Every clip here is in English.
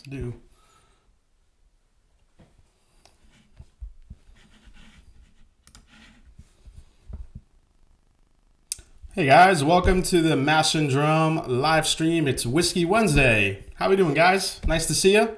do. Hey guys, welcome to the Mash and Drum live stream. It's Whiskey Wednesday. How we doing, guys? Nice to see you.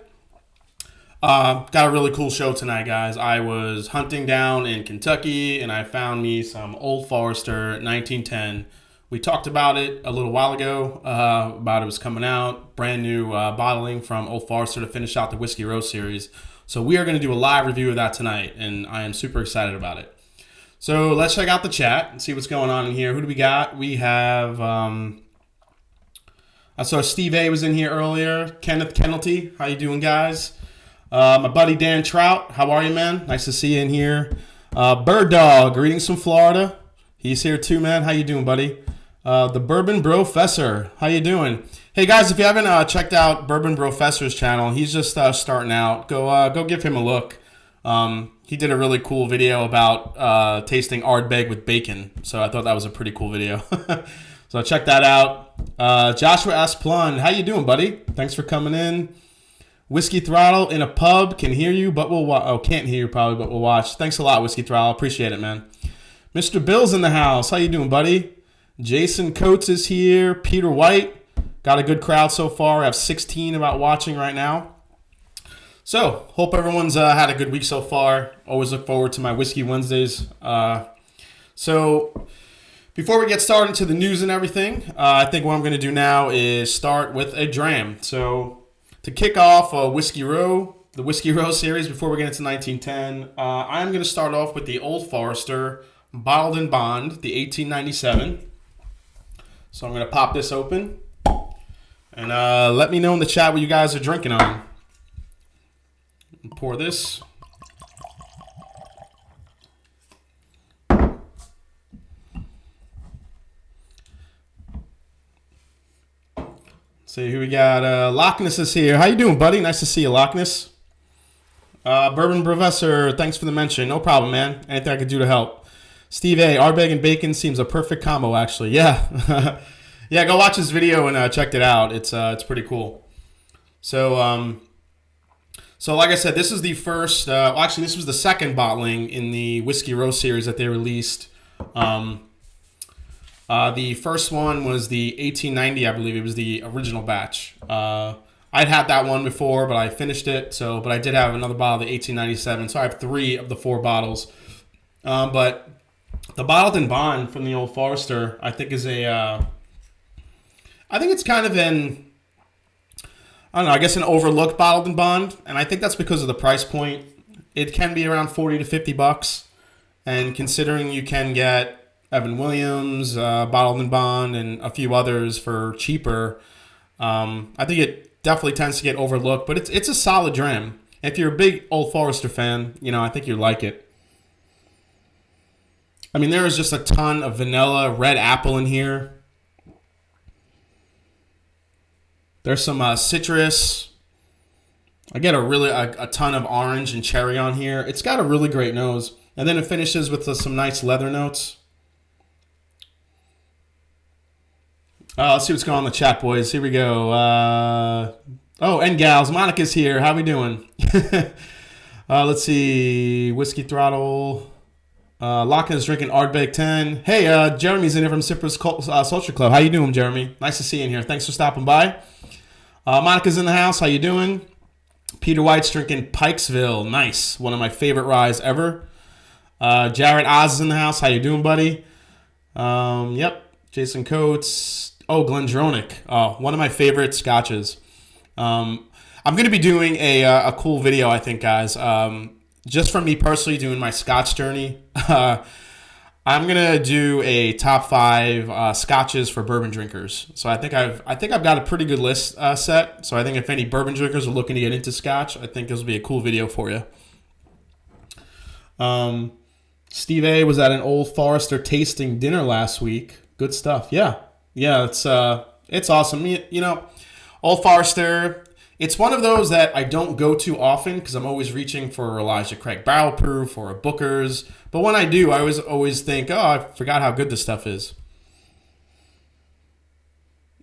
Got a really cool show tonight, guys. I was hunting down in Kentucky and I found me some Old Forester 1910. We talked about it a little while ago, about it was coming out. Brand new bottling from Old Forester to finish out the Whiskey Row series. So we are going to do a live review of that tonight, and I am super excited about it. So let's check out the chat and see what's going on in here. Who do we got? We have, I saw Steve A was in here earlier. Kenneth Kennelty, how you doing, guys? My buddy Dan Trout, how are you, man? Nice to see you in here. Bird Dog, greetings from Florida. He's here too, man. How you doing, buddy? The Bourbon Brofessor, how you doing? Hey, guys, if you haven't checked out Bourbon Brofessor's channel, he's just starting out. Go give him a look. He did a really cool video about tasting Ardbeg with bacon, so I thought that was a pretty cool video. So check that out. Joshua Asplund, how you doing, buddy? Thanks for coming in. Whiskey Throttle in a pub, can hear you, but we'll watch. Oh, can't hear you probably, but we'll watch. Thanks a lot, Whiskey Throttle. Appreciate it, man. Mr. Bill's in the house. How you doing, buddy? Jason Coates is here. Peter White. Got a good crowd so far. I have 16 about watching right now. So, hope everyone's had a good week so far. Always look forward to my Whiskey Wednesdays. So, before we get started into the news and everything, I think what I'm going to do now is start with a dram. So, to kick off the Whiskey Row series, before we get into 1910, I'm going to start off with the Old Forester Bottled in Bond, the 1897. So, I'm going to pop this open. And let me know in the chat what you guys are drinking on. Pour this. See who we got. Lockness is here. How you doing, buddy? Nice to see you, Lockness. Bourbon Professor, thanks for the mention. No problem, man. Anything I could do to help. Steve A, Ardbeg and bacon seems a perfect combo, actually. Yeah. Yeah, go watch this video and check it out. It's pretty cool. So like I said, this is the first, actually this was the second bottling in the Whiskey Row series that they released. The first one was the 1890, I believe. It was the original batch. I'd had that one before, but I finished it. But I did have another bottle of the 1897. So I have 3 of the 4 bottles. But the Bottled in Bond from the Old Forester, I think is I think it's kind of I don't know, I guess an overlooked Bottled in Bond, and I think that's because of the price point. It can be around $40 to $50, and considering you can get Evan Williams, Bottled in Bond, and a few others for cheaper, I think it definitely tends to get overlooked, but it's a solid dram. If you're a big Old Forester fan, I think you'd like it. I mean, there is just a ton of vanilla, red apple in here. There's some citrus. I get a ton of orange and cherry on here. It's got a really great nose. And then it finishes with some nice leather notes. Let's see what's going on in the chat, boys. Here we go. And gals. Monica's here. How we doing? Let's see. Whiskey Throttle. Locken is drinking Ardbeg 10. Hey, Jeremy's in here from Sippers Social Club. How you doing, Jeremy? Nice to see you in here. Thanks for stopping by. Monica's in the house. How you doing? Peter White's drinking Pikesville. Nice. One of my favorite ryes ever. Jared Oz is in the house. How you doing, buddy? Yep. Jason Coates. Oh, Glendronach. One of my favorite scotches. I'm going to be doing a cool video, I think, guys. Just from me personally doing my Scotch journey. I'm gonna do a top 5 scotches for bourbon drinkers. So I think I've got a pretty good list set. So I think if any bourbon drinkers are looking to get into Scotch, I think this will be a cool video for you. Steve A was at an Old Forester tasting dinner last week. Good stuff. Yeah, it's awesome. Old Forester. It's one of those that I don't go to often because I'm always reaching for Elijah Craig Barrel Proof or a Booker's. But when I do, I always think, I forgot how good this stuff is.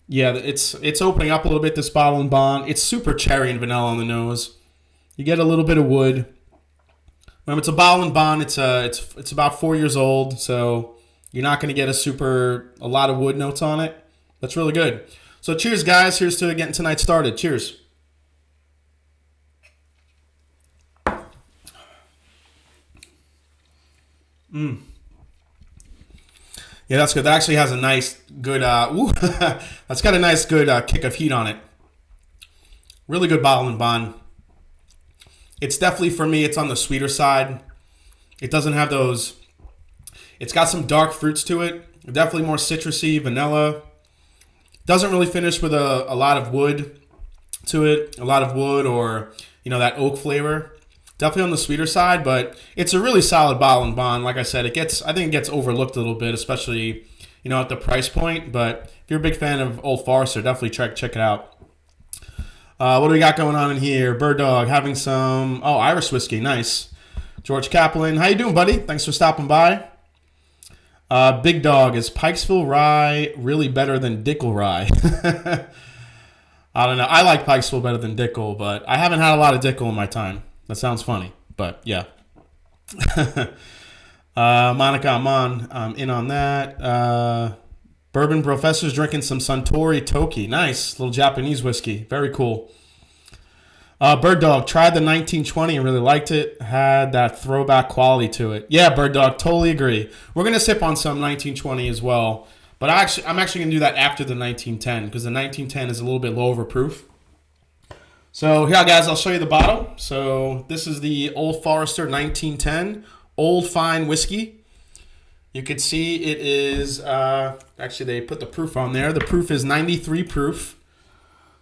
Yeah, it's opening up a little bit, this bottle and bond. It's super cherry and vanilla on the nose. You get a little bit of wood. Remember, it's a bottle and bond. It's about 4 years old, so you're not going to get a lot of wood notes on it. That's really good. So cheers, guys. Here's to getting tonight started. Cheers. Yeah, that's good. That actually has a nice, good, that's got a nice, good kick of heat on it. Really good bottle and bond. It's definitely, for me, it's on the sweeter side. It doesn't have those, it's got some dark fruits to it. Definitely more citrusy, vanilla. Doesn't really finish with a lot of wood to it. A lot of wood or, that oak flavor. Definitely on the sweeter side, but it's a really solid bottle and bond. Like I said, I think it gets overlooked a little bit, especially, at the price point. But if you're a big fan of Old Forester, definitely check it out. What do we got going on in here? Bird Dog having some, Irish whiskey. Nice. George Kaplan, how you doing, buddy? Thanks for stopping by. Big Dog, is Pikesville Rye really better than Dickel Rye? I don't know. I like Pikesville better than Dickel, but I haven't had a lot of Dickel in my time. That sounds funny, but yeah. Monica Amon, I'm in on that. Bourbon Professor's drinking some Suntory Toki. Nice. Little Japanese whiskey. Very cool. Bird Dog, tried the 1920 and really liked it. Had that throwback quality to it. Yeah, Bird Dog, totally agree. We're going to sip on some 1920 as well. But I'm actually going to do that after the 1910 because the 1910 is a little bit lower proof. So here, guys, I'll show you the bottle. So this is the Old Forester 1910 Old Fine Whiskey. You can see it is, actually they put the proof on there. The proof is 93 proof.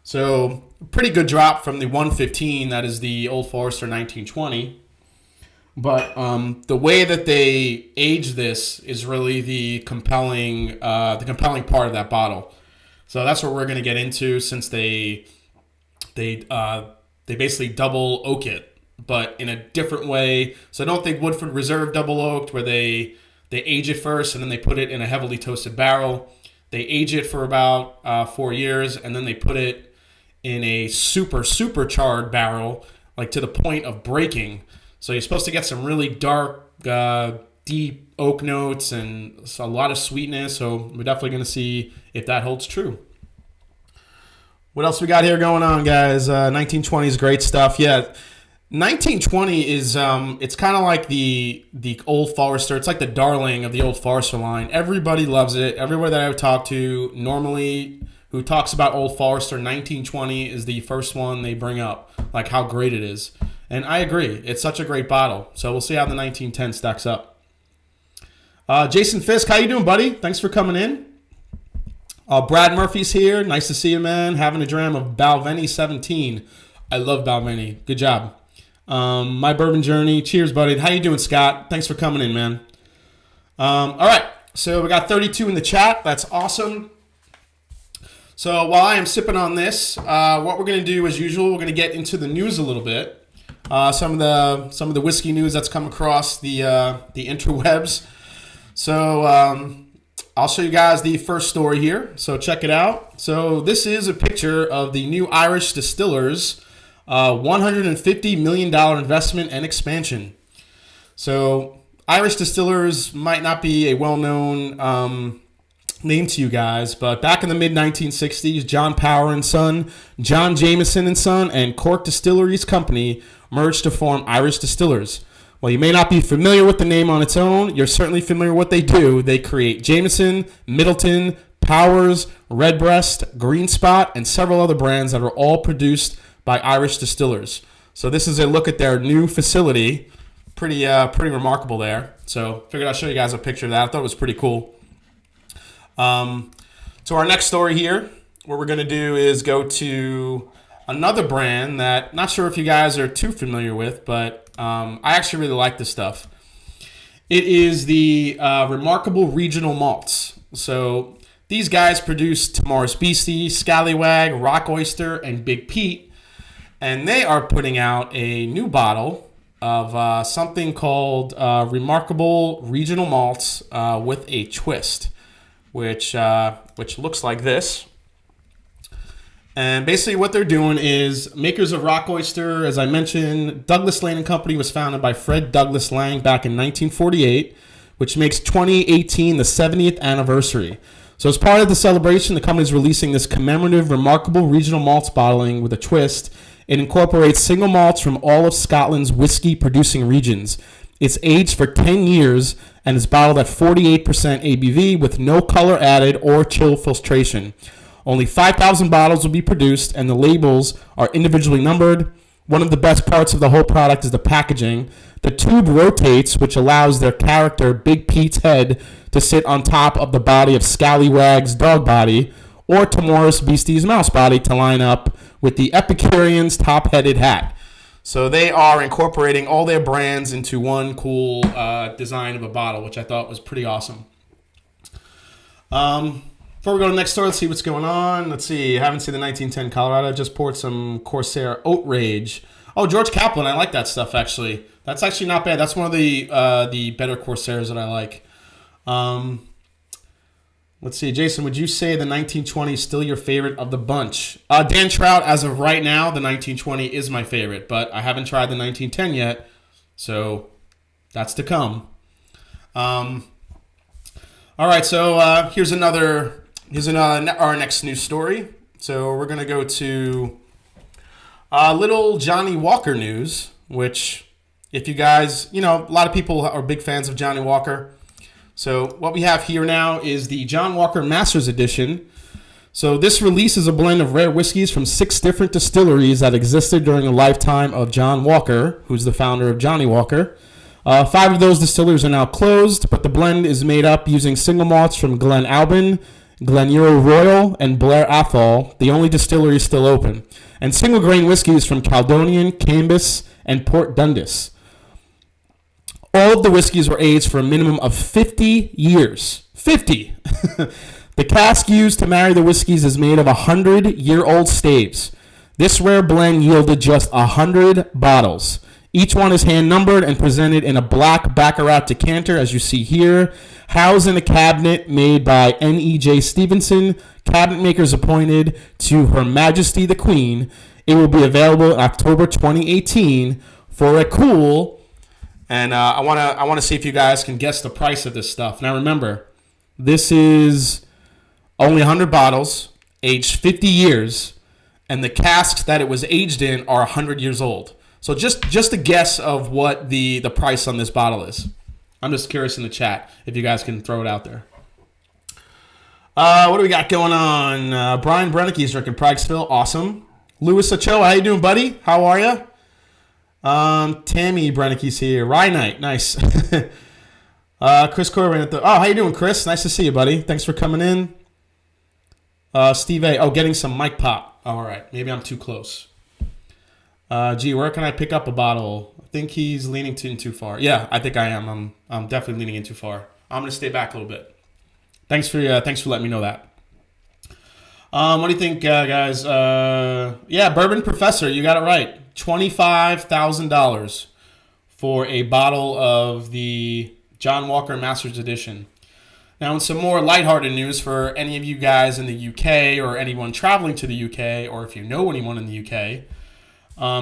So pretty good drop from the 115 that is the Old Forester 1920. But the way that they age this is really the compelling part of that bottle. So that's what we're going to get into since they basically double oak it, but in a different way. So I don't think Woodford Reserve double oaked, where they age it first and then they put it in a heavily toasted barrel. They age it for about 4 years and then they put it in a super charred barrel, like to the point of breaking. So you're supposed to get some really dark, deep oak notes and a lot of sweetness. So we're definitely going to see if that holds true. What else we got here going on, guys? 1920 is great stuff. Yeah, 1920 is it's kind of like the Old Forester. It's like the darling of the Old Forester line. Everybody loves it. Everywhere that I would talk to normally who talks about Old Forester, 1920 is the first one they bring up, like how great it is. And I agree. It's such a great bottle. So we'll see how the 1910 stacks up. Jason Fisk, how you doing, buddy? Thanks for coming in. Brad Murphy's here. Nice to see you, man. Having a dram of Balvenie 17. I love Balvenie. Good job. My bourbon journey. Cheers, buddy. How you doing, Scott? Thanks for coming in, man. All right. So we got 32 in the chat. That's awesome. So while I am sipping on this, what we're going to do, as usual, we're going to get into the news a little bit. Some of the whiskey news that's come across the interwebs. So I'll show you guys the first story here. So check it out. So this is a picture of the new Irish Distillers $150 million investment and expansion. So Irish Distillers might not be a well-known name to you guys, but back in the mid-1960s, John Power and Son, John Jameson and Son, and Cork Distilleries Company merged to form Irish Distillers. While you may not be familiar with the name on its own, you're certainly familiar with what they do. They create Jameson, Middleton, Powers, Redbreast, Green Spot, and several other brands that are all produced by Irish Distillers. So this is a look at their new facility. Pretty remarkable there. So figured I'd show you guys a picture of that. I thought it was pretty cool. So our next story here, what we're going to do is go to another brand that not sure if you guys are too familiar with, but I actually really like this stuff. It is the Remarkable Regional Malts. So these guys produce Tamar's Beastie, Scallywag, Rock Oyster, and Big Pete. And they are putting out a new bottle of something called Remarkable Regional Malts with a twist, which looks like this. And basically what they're doing is makers of Rock Oyster, as I mentioned, Douglas Lane and Company was founded by Fred Douglas Lang back in 1948, which makes 2018 the 70th anniversary. So as part of the celebration, the company is releasing this commemorative, remarkable regional malts bottling with a twist. It incorporates single malts from all of Scotland's whiskey-producing regions. It's aged for 10 years and is bottled at 48% ABV with no color added or chill filtration. Only 5,000 bottles will be produced, and the labels are individually numbered. One of the best parts of the whole product is the packaging. The tube rotates, which allows their character, Big Pete's head, to sit on top of the body of Scallywag's dog body, or Tamoris Beastie's mouse body to line up with the Epicurean's top-headed hat. So they are incorporating all their brands into one cool design of a bottle, which I thought was pretty awesome. Before we go to the next story, let's see what's going on. Let's see. I haven't seen the 1910 Colorado. I just poured some Correra Oat Rage. Oh, George Kaplan. I like that stuff, actually. That's actually not bad. That's one of the better Corseras that I like. Let's see. Jason, would you say the 1920 is still your favorite of the bunch? Dan Trout, as of right now, the 1920 is my favorite, but I haven't tried the 1910 yet, so that's to come. All right, so here's our next news story. So we're going to go to little Johnny Walker news, which if you guys, a lot of people are big fans of Johnny Walker. So what we have here now is the John Walker Masters Edition. So this release is a blend of rare whiskeys from 6 different distilleries that existed during the lifetime of John Walker, who's the founder of Johnny Walker. 5 of those distilleries are now closed, but the blend is made up using single malts from Glen Albin, Glen Euro Royal, and Blair Athol, the only distillery still open, and single grain whiskeys from Caledonian, Cambus, and Port Dundas. All of the whiskeys were aged for a minimum of 50 years. 50! The cask used to marry the whiskeys is made of 100-year-old staves. This rare blend yielded just 100 bottles. Each one is hand-numbered and presented in a black Baccarat decanter, as you see here, housed in a cabinet made by N.E.J. Stevenson, cabinet makers appointed to Her Majesty the Queen. It will be available in October 2018 for a cool... And I want to see if you guys can guess the price of this stuff. Now remember, this is only 100 bottles, aged 50 years, and the casks that it was aged in are 100 years old. So just a guess of what the price on this bottle is. I'm just curious in the chat if you guys can throw it out there. What do we got going on? Brian Brennicke's drinking Pragsville. Awesome. Louis Ochoa, how you doing, buddy? How are you? Tammy Brennicke's here. Rye Night, nice. Chris Corbin at the... Oh, how you doing, Chris? Nice to see you, buddy. Thanks for coming in. Steve A. Oh, getting some mic pop. All right, maybe I'm too close. Gee, where can I pick up a bottle? I think he's leaning too far. Yeah, I think I am. I'm definitely leaning in too far. I'm gonna stay back a little bit. Thanks for letting me know that. What do you think, guys? Yeah, Bourbon Professor, you got it right. $25,000 for a bottle of the John Walker Masters Edition. Now, in some more lighthearted news for any of you guys in the UK or anyone traveling to the UK, or if you know anyone in the UK,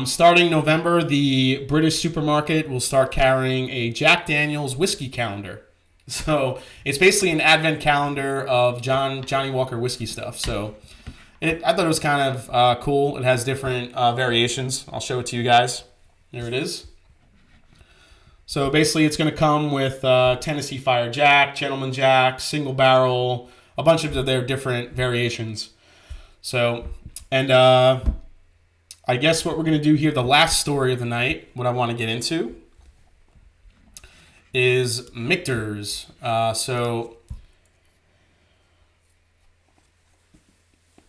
starting November, the British supermarket will start carrying a Jack Daniel's whiskey calendar. So it's basically an advent calendar of Johnny Walker whiskey stuff. So I thought it was kind of cool. It has different variations. I'll show it to you guys. There it is. So basically it's going to come with Tennessee Fire Jack, Gentleman Jack, Single Barrel, a bunch of their different variations. So, and I guess what we're going to do here, the last story of the night, what I want to get into is Michter's. So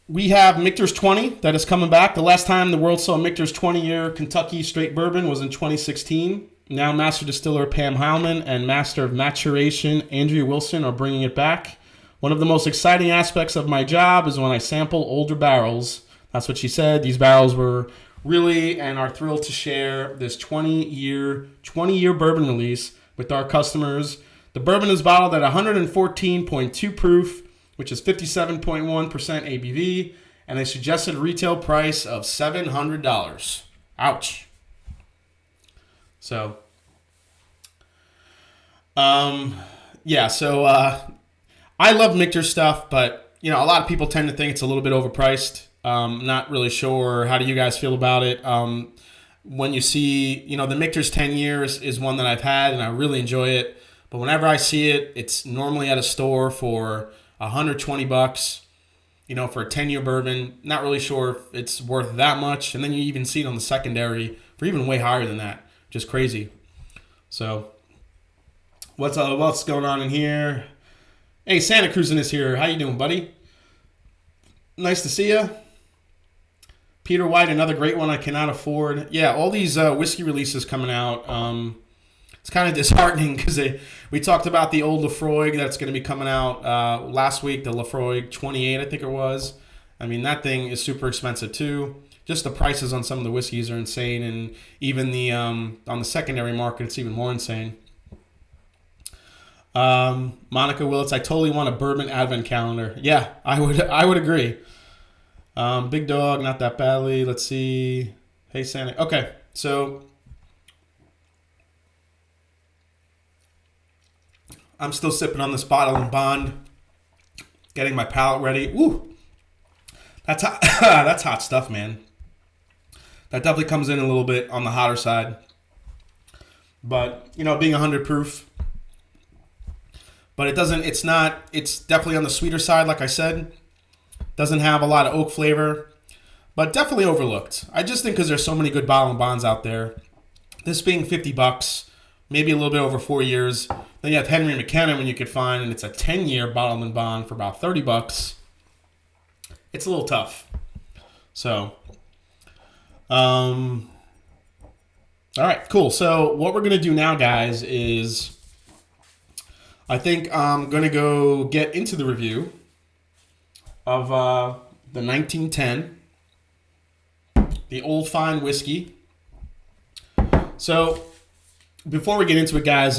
we have Michter's 20 that is coming back. The last time the world saw Michter's 20-year Kentucky straight bourbon was in 2016. Now Master Distiller Pam Heilman and Master of Maturation Andrea Wilson are bringing it back. One of the most exciting aspects of my job is when I sample older barrels. That's what she said. These barrels were really and are thrilled to share this 20-year bourbon release with our customers. The bourbon is bottled at 114.2 proof, which is 57.1% ABV, and they suggested a retail price of $700. Ouch. So, yeah, so I love Michter's stuff, but, you know, a lot of people tend to think it's a little bit overpriced. Not really sure. How do you guys feel about it? When you see, you know, the Michter's 10 years is one that I've had, and I really enjoy it. But whenever I see it, it's normally at a store for $120, you know, for a 10-year bourbon. Not really sure if it's worth that much. And then you even see it on the secondary for even way higher than that. Just crazy. So, what's going on in here? Hey, Santa Cruzin is here. How you doing, buddy? Nice to see you. Peter White, another great one I cannot afford. Yeah, all these whiskey releases coming out. It's kind of disheartening because we talked about the old Lafroig that's going to be coming out last week, the Lafroig 28, I think it was. I mean, that thing is super expensive too. Just the prices on some of the whiskeys are insane, and even the on the secondary market, it's even more insane. Monica Willits, I totally want a bourbon advent calendar. Yeah, I would agree. Big Dog, not that badly. Let's see. Hey, Santa. Okay, so I'm still sipping on this bottle and bond, getting my palate ready. Woo, that's hot. That's hot stuff, man. That definitely comes in a little bit on the hotter side, but you know, being 100 proof. But it doesn't. It's not. It's definitely on the sweeter side, like I said. Doesn't have a lot of oak flavor, but definitely overlooked. I just think because there's so many good bottle and bonds out there. This being $50, maybe a little bit over 4 years. Then you have Henry McKenna when you could find, and it's a 10-year bottle and bond for about $30. It's a little tough. So, all right, cool. So what we're gonna do now, guys, is I think I'm gonna go get into the review of the 1910, the Old Fine Whiskey. So before we get into it, guys,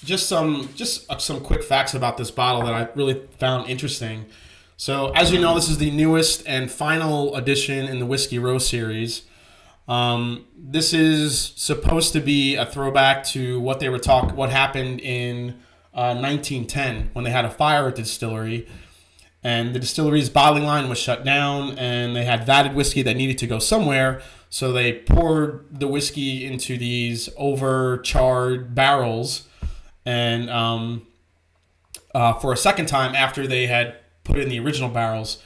just some quick facts about this bottle that I really found interesting. So as you know, this is the newest and final edition in the Whiskey Row series. This is supposed to be a throwback to what happened in 1910 when they had a fire at the distillery. And the distillery's bottling line was shut down, and they had vatted whiskey that needed to go somewhere. So they poured the whiskey into these overcharred barrels, and for a second time after they had put in the original barrels.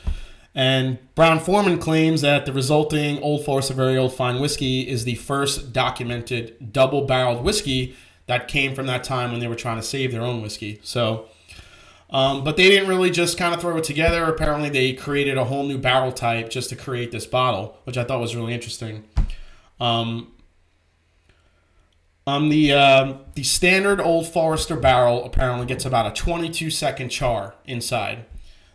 And Brown-Forman claims that the resulting Old Forester Very Old Fine Whiskey is the first documented double-barreled whiskey that came from that time when they were trying to save their own whiskey. So. But they didn't really just kind of throw it together. Apparently, they created a whole new barrel type just to create this bottle, which I thought was really interesting. The standard Old Forester barrel apparently gets about a 22-second char inside.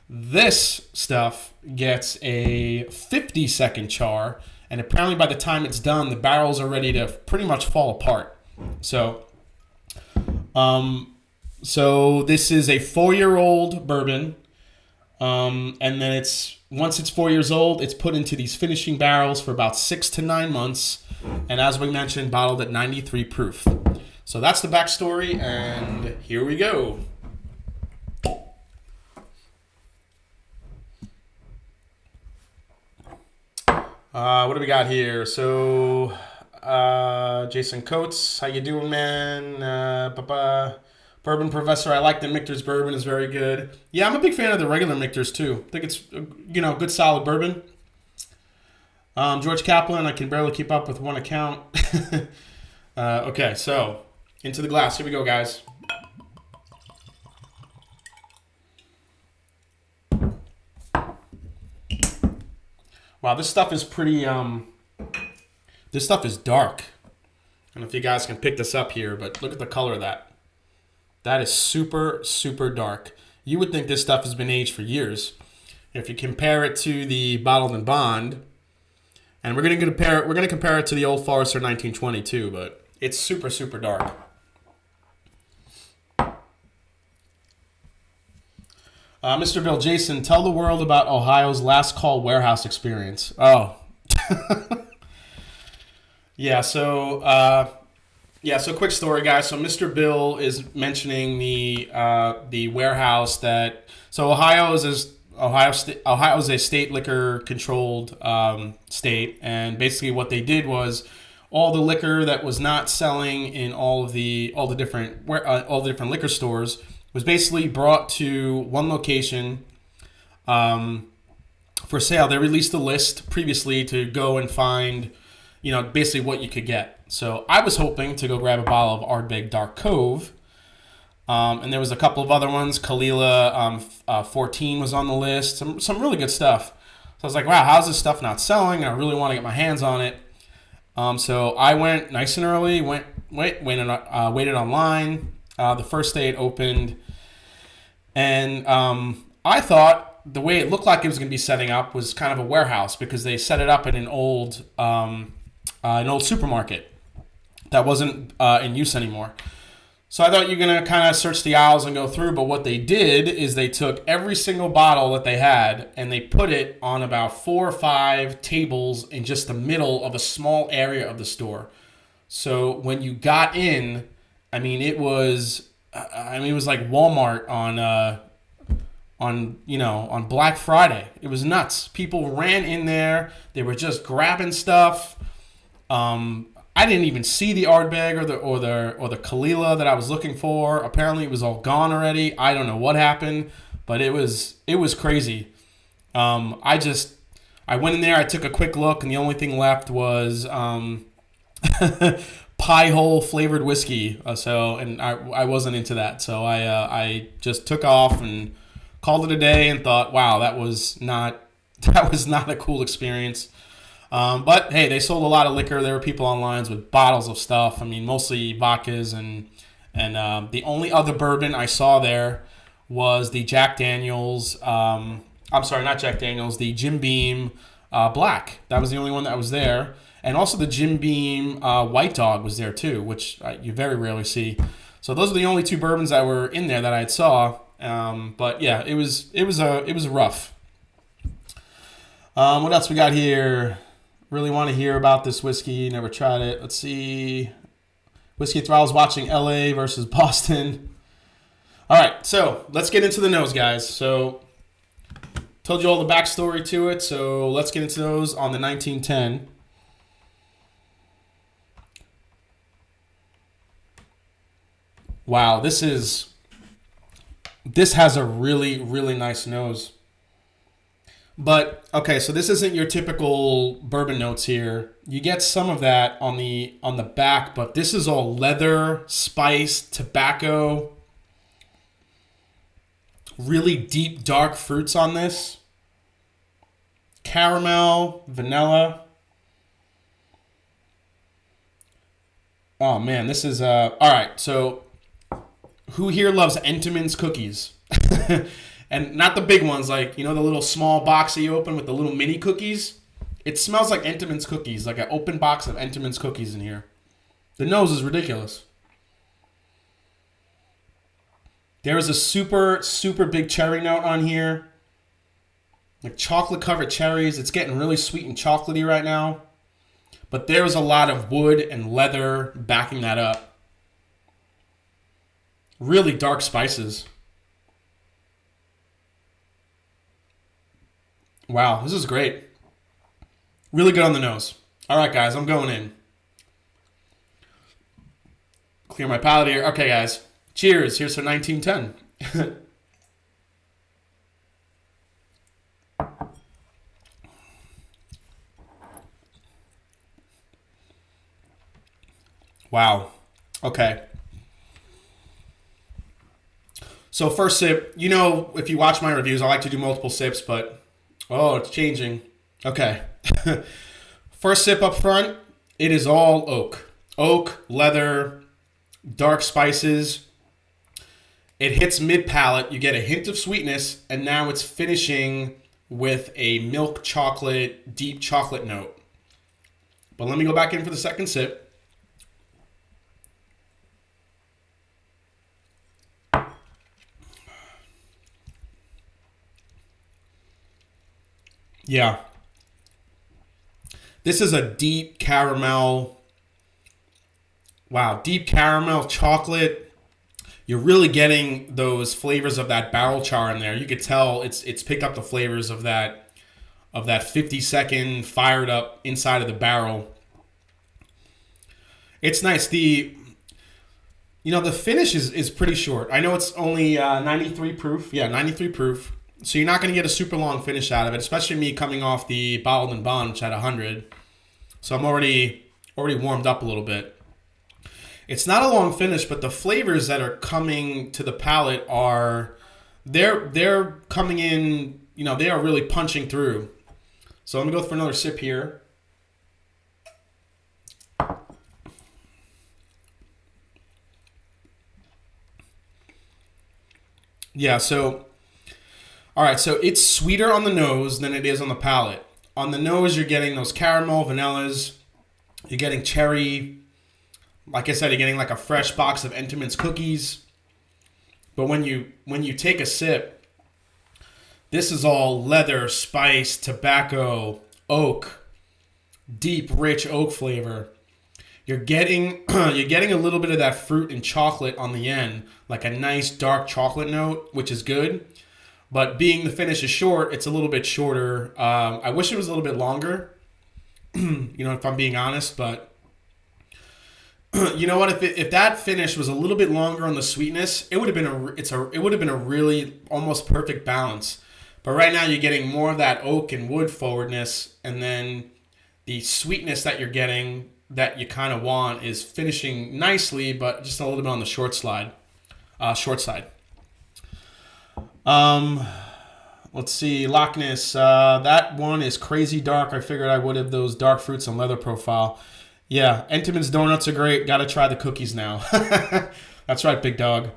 This stuff gets a 50-second char, and apparently by the time it's done, the barrels are ready to pretty much fall apart. So this is a 4-year-old bourbon, and then once it's 4 years old, it's put into these finishing barrels for about 6 to 9 months, and as we mentioned, bottled at 93 proof. So that's the backstory, and here we go. What do we got here? So, Jason Coates, how you doing, man? Bourbon Professor, I like the Michter's bourbon, is very good. Yeah, I'm a big fan of the regular Michter's too. I think it's, good solid bourbon. George Kaplan, I can barely keep up with one account. Okay, so into the glass. Here we go, guys. Wow, this stuff is pretty, this stuff is dark. I don't know if you guys can pick this up here, but look at the color of that. That is super, super dark. You would think this stuff has been aged for years. If you compare it to the bottled and bond, and we're going to compare it to the Old Forester 1922, but it's super, super dark. Mr. Bill Jason, tell the world about Ohio's last call warehouse experience. Oh, yeah. So quick story, guys. So Mr. Bill is mentioning the warehouse that. So Ohio is a state liquor controlled state, and basically what they did was all the liquor that was not selling in all the different liquor stores was basically brought to one location for sale. They released a list previously to go and find, basically what you could get. So I was hoping to go grab a bottle of Ardbeg Dark Cove, and there was a couple of other ones. Kalila 14 was on the list. Some really good stuff. So I was like, wow, how's this stuff not selling? I really want to get my hands on it. So I went nice and early. Waited online. The first day it opened, and I thought the way it looked like it was going to be setting up was kind of a warehouse, because they set it up in an old supermarket that wasn't in use anymore. So I thought you're going to kind of search the aisles and go through, but what they did is they took every single bottle that they had and they put it on about 4 or 5 tables in just the middle of a small area of the store. So when you got in, it was like Walmart on Black Friday. It was nuts. People ran in there. They were just grabbing stuff. I didn't even see the Ardbeg or the Kalila that I was looking for. Apparently, it was all gone already. I don't know what happened, but it was crazy. I went in there. I took a quick look, and the only thing left was pie hole flavored whiskey. And I wasn't into that. So I just took off and called it a day and thought, wow, that was not a cool experience. But hey, they sold a lot of liquor. There were people on lines with bottles of stuff. Mostly vodkas and the only other bourbon I saw there was the Jack Daniels. I'm sorry, not Jack Daniels. The Jim Beam Black. That was the only one that was there, and also the Jim Beam White Dog was there too, which you very rarely see. So those are the only 2 bourbons that were in there that I saw. But yeah, it was rough. What else we got here? Really want to hear about this whiskey. Never tried it. Let's see. Whiskey Throttle's watching LA versus Boston. All right, so let's get into the nose, guys. So told you all the backstory to it, so let's get into those on the 1910. Wow, this has a really, really nice nose. But okay, so this isn't your typical bourbon notes here. You get some of that on the back, but this is all leather, spice, tobacco. Really deep, dark fruits on this. Caramel, vanilla. Oh man, this is all right. So, who here loves Entenmann's cookies? And not the big ones, like, the little small box that you open with the little mini cookies. It smells like Entenmann's cookies, like an open box of Entenmann's cookies in here. The nose is ridiculous. There is a super, super big cherry note on here. Like chocolate-covered cherries. It's getting really sweet and chocolatey right now. But there's a lot of wood and leather backing that up. Really dark spices. Wow, this is great. Really good on the nose. All right, guys, I'm going in. Clear my palate here. Okay, guys. Cheers. Here's for 1910. Wow. Okay. So first sip, if you watch my reviews, I like to do multiple sips, but it's changing. Okay. First sip up front, it is all oak. Oak, leather, dark spices. It hits mid-palate. You get a hint of sweetness, and now it's finishing with a milk chocolate, deep chocolate note. But let me go back in for the second sip. Yeah. This is a deep caramel. Wow, deep caramel chocolate. You're really getting those flavors of that barrel char in there. You could tell it's picked up the flavors of that 50-second fired up inside of the barrel. It's nice. The finish is pretty short. I know it's only 93 proof. Yeah, 93 proof. So you're not going to get a super long finish out of it, especially me coming off the bottled and bond, which at 100. So I'm already warmed up a little bit. It's not a long finish, but the flavors that are coming to the palate they're coming in, they are really punching through. So let me go for another sip here. Yeah, all right, so it's sweeter on the nose than it is on the palate. On the nose, you're getting those caramel, vanillas. You're getting cherry. Like I said, you're getting like a fresh box of Entenmann's cookies. But when you take a sip, this is all leather, spice, tobacco, oak, deep, rich oak flavor. You're getting a little bit of that fruit and chocolate on the end, like a nice dark chocolate note, which is good. But being the finish is short, it's a little bit shorter. I wish it was a little bit longer, if I'm being honest. But you know what? If that finish was a little bit longer on the sweetness, it would have been a really almost perfect balance. But right now you're getting more of that oak and wood forwardness, and then the sweetness that you're getting that you kind of want is finishing nicely, but just a little bit on the short side. Let's see, Loch Ness. That one is crazy dark. I figured I would have those dark fruits and leather profile. Yeah, Entenmann's donuts are great. Got to try the cookies now. That's right, big dog.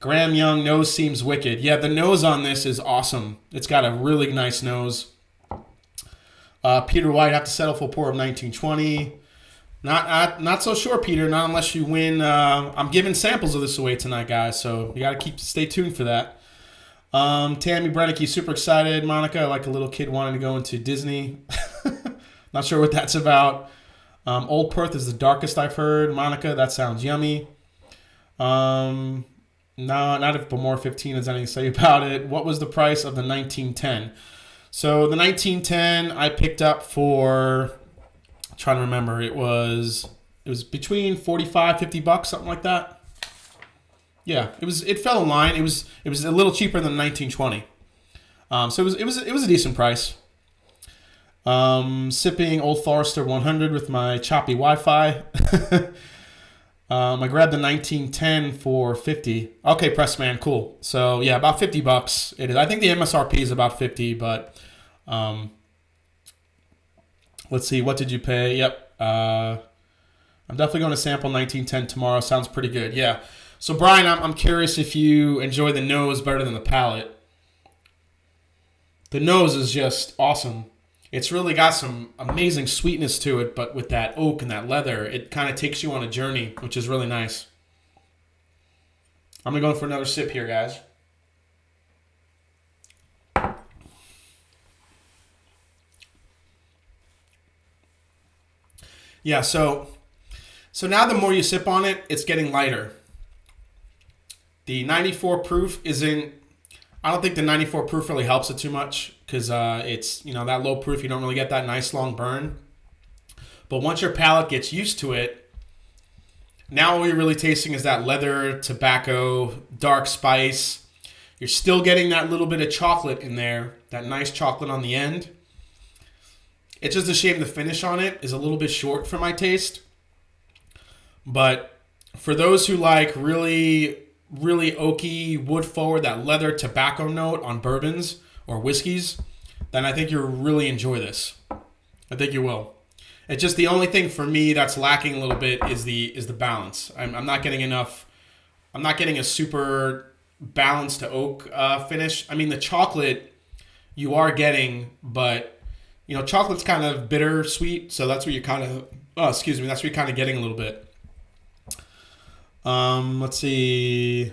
Graham Young, nose seems wicked. Yeah, the nose on this is awesome. It's got a really nice nose. Peter White, have to settle for a pour of 1920. Not so sure, Peter. Not unless you win. I'm giving samples of this away tonight, guys. So you got to stay tuned for that. Tammy Brennicky, super excited. Monica, like a little kid wanting to go into Disney. Not sure what that's about. Old Perth is the darkest I've heard. Monica, that sounds yummy. No, not if Bemore 15 has anything to say about it. What was the price of the 1910? So the 1910 I picked up for, I'm trying to remember, it was between 45, 50 bucks, something like that. Yeah, it fell in line. It was a little cheaper than 1920. So it was a decent price. Sipping Old Forester 100 with my choppy Wi-Fi. I grabbed the 1910 for 50. Okay, Pressman, cool. So yeah, about 50 bucks. It is. I think the MSRP is about 50, but let's see. What did you pay? Yep. I'm definitely going to sample 1910 tomorrow. Sounds pretty good. Yeah. So Brian, I'm curious if you enjoy the nose better than the palate. The nose is just awesome. It's really got some amazing sweetness to it, but with that oak and that leather, it kind of takes you on a journey, which is really nice. I'm going to go for another sip here, guys. Yeah, so now the more you sip on it, it's getting lighter. The 94 proof isn't, I don't think the 94 proof really helps it too much because it's, that low proof, you don't really get that nice long burn. But once your palate gets used to it, now what you're really tasting is that leather, tobacco, dark spice. You're still getting that little bit of chocolate in there, that nice chocolate on the end. It's just a shame the finish on it is a little bit short for my taste. But for those who like really oaky, wood forward, that leather tobacco note on bourbons or whiskeys, then I think you'll really enjoy this. I think you will. It's just the only thing for me that's lacking a little bit is the balance. I'm not getting enough. I'm not getting a super balanced to oak finish. I mean, the chocolate you are getting, but chocolate's kind of bitter sweet, so that's what you're kind of. That's what you're kind of getting a little bit. Let's see.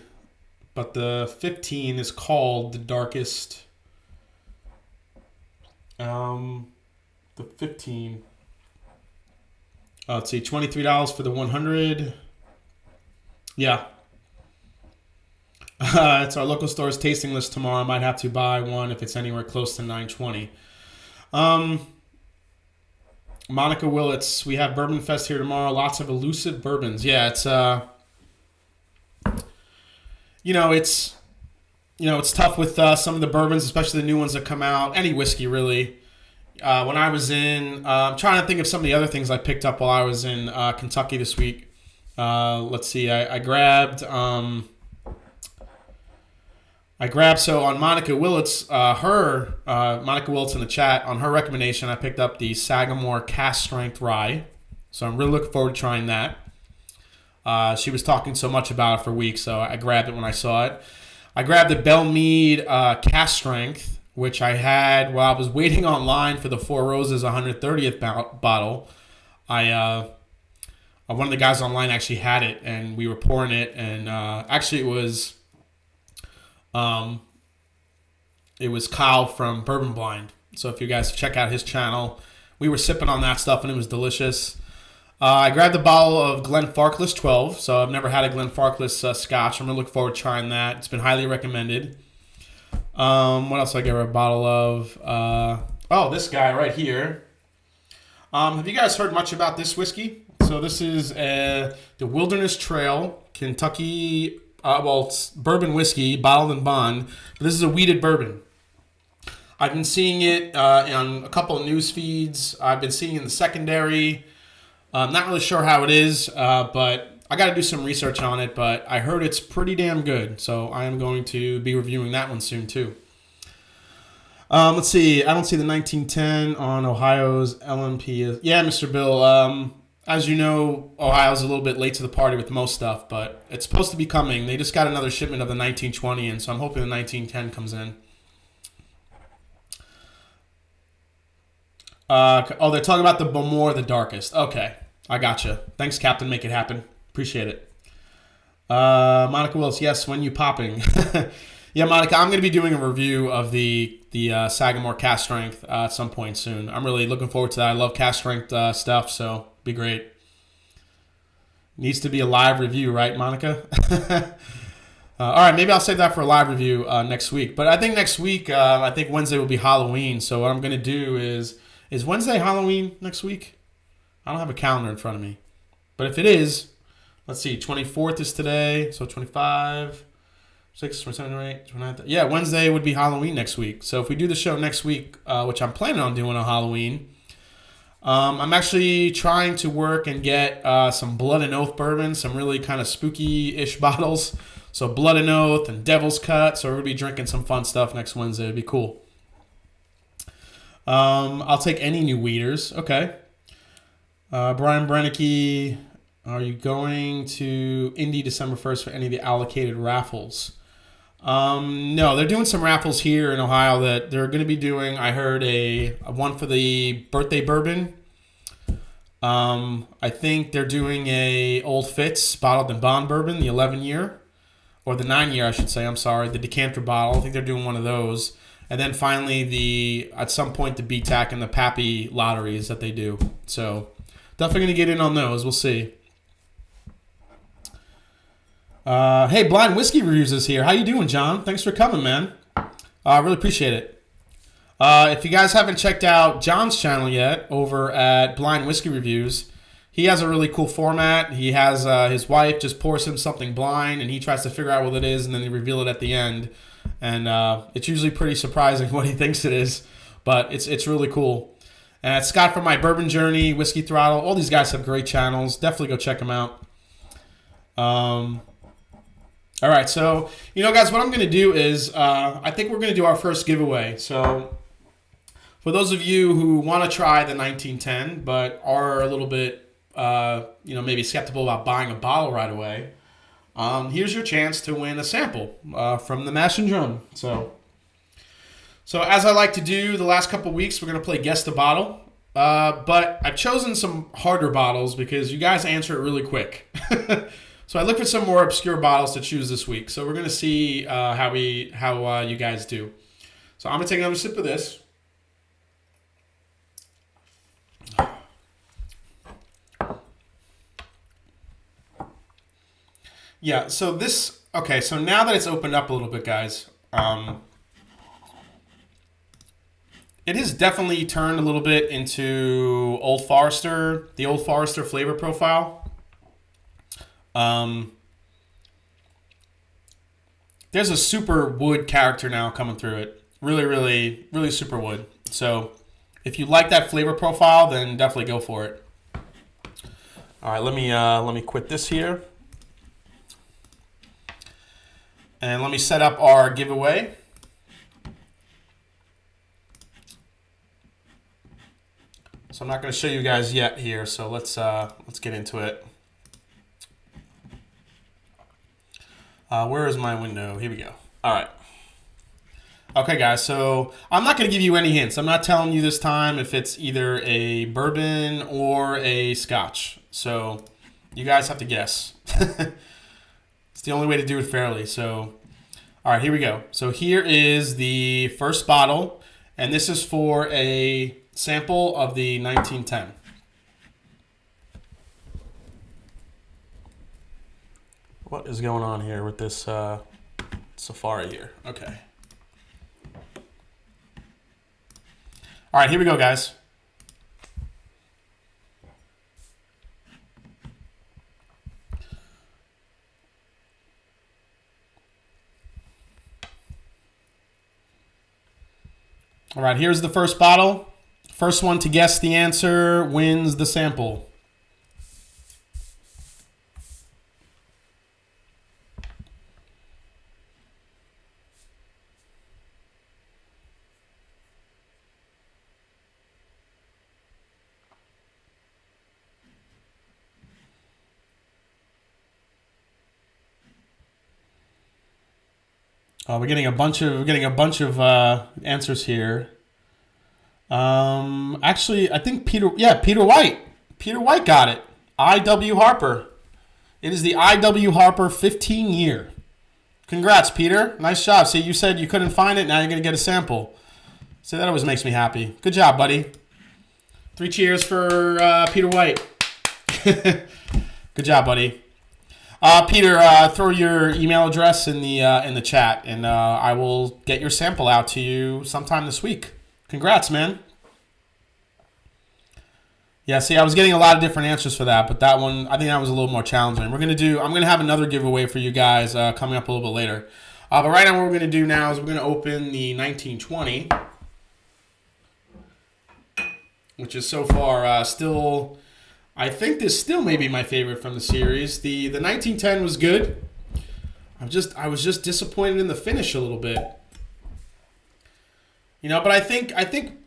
But the 15 is called the darkest. The 15. Let's see, $23 for the 100. Yeah. It's our local store's tasting list tomorrow. I might have to buy one if it's anywhere close to $9.20. Monica Willits, we have Bourbon Fest here tomorrow. Lots of elusive bourbons. Yeah, it's it's tough with some of the bourbons, especially the new ones that come out. Any whiskey, really. When I was I'm trying to think of some of the other things I picked up while I was in Kentucky this week. Let's see. I grabbed. So on Monica Willits, Monica Willits in the chat, on her recommendation, I picked up the Sagamore Cask Strength Rye. So I'm really looking forward to trying that. She was talking so much about it for weeks, so I grabbed it when I saw it. I grabbed the Bellmead Cask Strength, which I had while I was waiting online for the Four Roses 130th bottle. One of the guys online actually had it, and we were pouring it, and actually it was Kyle from Bourbon Blind. So if you guys check out his channel, we were sipping on that stuff, and it was delicious. I grabbed a bottle of Glenfarclas 12, so I've never had a Glenfarclas scotch. I'm really looking forward to trying that. It's been highly recommended. What else did I get a bottle of? This guy right here. Have you guys heard much about this whiskey? So this is the Wilderness Trail Kentucky, it's bourbon whiskey, bottled and bond. But this is a wheated bourbon. I've been seeing it on a couple of news feeds. I've been seeing it in the secondary. I'm not really sure how it is, but I got to do some research on it. But I heard it's pretty damn good, so I am going to be reviewing that one soon too. Let's see. I don't see the 1910 on Ohio's LMP. Yeah, Mr. Bill. As you know, Ohio's a little bit late to the party with most stuff, but it's supposed to be coming. They just got another shipment of the 1920, and so I'm hoping the 1910 comes in. They're talking about the Bowmore, the darkest. Okay, I gotcha. Thanks, Captain. Make it happen. Appreciate it. Monica Wills, yes, when you popping? Yeah, Monica, I'm going to be doing a review of the Sagamore Cask Strength at some point soon. I'm really looking forward to that. I love Cask Strength stuff, so be great. Needs to be a live review, right, Monica? All right, maybe I'll save that for a live review next week. But I think next week, I think Wednesday will be Halloween. So what I'm going to do is Wednesday Halloween next week? I don't have a calendar in front of me. But if it is, let's see, 24th is today, so 25, 6, 27, 28, 29. Yeah, Wednesday would be Halloween next week. So if we do the show next week, which I'm planning on doing on Halloween, I'm actually trying to work and get some Blood and Oath bourbon, some really kind of spooky-ish bottles. So Blood and Oath and Devil's Cut. So we're going to be drinking some fun stuff next Wednesday. It'd be cool. I'll take any new weeders. Okay. Brian Brennicky, are you going to Indy December 1st for any of the allocated raffles? No, they're doing some raffles here in Ohio that they're going to be doing. I heard a one for the birthday bourbon. I think they're doing a Old Fitz bottled and bond bourbon, the 11-year. Or the 9-year, I should say. I'm sorry. The decanter bottle. I think they're doing one of those. And then finally, at some point, the BTAC and the Pappy lotteries that they do. So definitely going to get in on those. We'll see. Hey, Blind Whiskey Reviews is here. How you doing, John? Thanks for coming, man. I really appreciate it. If you guys haven't checked out John's channel yet over at Blind Whiskey Reviews, he has a really cool format. He has his wife just pours him something blind, and he tries to figure out what it is, and then they reveal it at the end. And it's usually pretty surprising what he thinks it is, but it's really cool. And Scott from My Bourbon Journey, Whiskey Throttle, all these guys have great channels. Definitely go check them out. All right, so, guys, what I'm going to do is I think we're going to do our first giveaway. So for those of you who want to try the 1910 but are a little bit, maybe skeptical about buying a bottle right away, here's your chance to win a sample from the Mash and Drum. So as I like to do the last couple weeks, we're going to play Guess the Bottle. But I've chosen some harder bottles because you guys answer it really quick. So I looked for some more obscure bottles to choose this week. So we're going to see how you guys do. So I'm going to take another sip of this. Yeah, so this, okay, so now that it's opened up a little bit, guys, it has definitely turned a little bit into Old Forester, the Old Forester flavor profile. There's a super wood character now coming through it. Really, really, really super wood. So if you like that flavor profile, then definitely go for it. All right, let me quit this here. And let me set up our giveaway. So I'm not going to show you guys yet here, so let's get into it. Where is my window? Here we go. All right. Okay, guys, so I'm not going to give you any hints. I'm not telling you this time if it's either a bourbon or a scotch. So you guys have to guess. It's the only way to do it fairly. So, all right, here we go. So here is the first bottle, and this is for a sample of the 1910. What is going on here with this Safari here? Okay. All right, here we go, guys. All right, here's the first bottle. First one to guess the answer wins the sample. We're getting a bunch of answers here. Actually, I think Peter White. Peter White got it. I.W. Harper. It is the I.W. Harper 15 year. Congrats, Peter. Nice job. See, you said you couldn't find it. Now you're going to get a sample. See, that always makes me happy. Good job, buddy. 3 cheers for Peter White. Good job, buddy. Peter, throw your email address in the chat, and I will get your sample out to you sometime this week. Congrats, man. Yeah, see, I was getting a lot of different answers for that, but that one, I think that was a little more challenging. I'm gonna have another giveaway for you guys coming up a little bit later. But right now, what we're gonna do now is we're gonna open the 1920, which is so far still. I think this still may be my favorite from the series. The 1910 was good. I was just disappointed in the finish a little bit. You know, but I think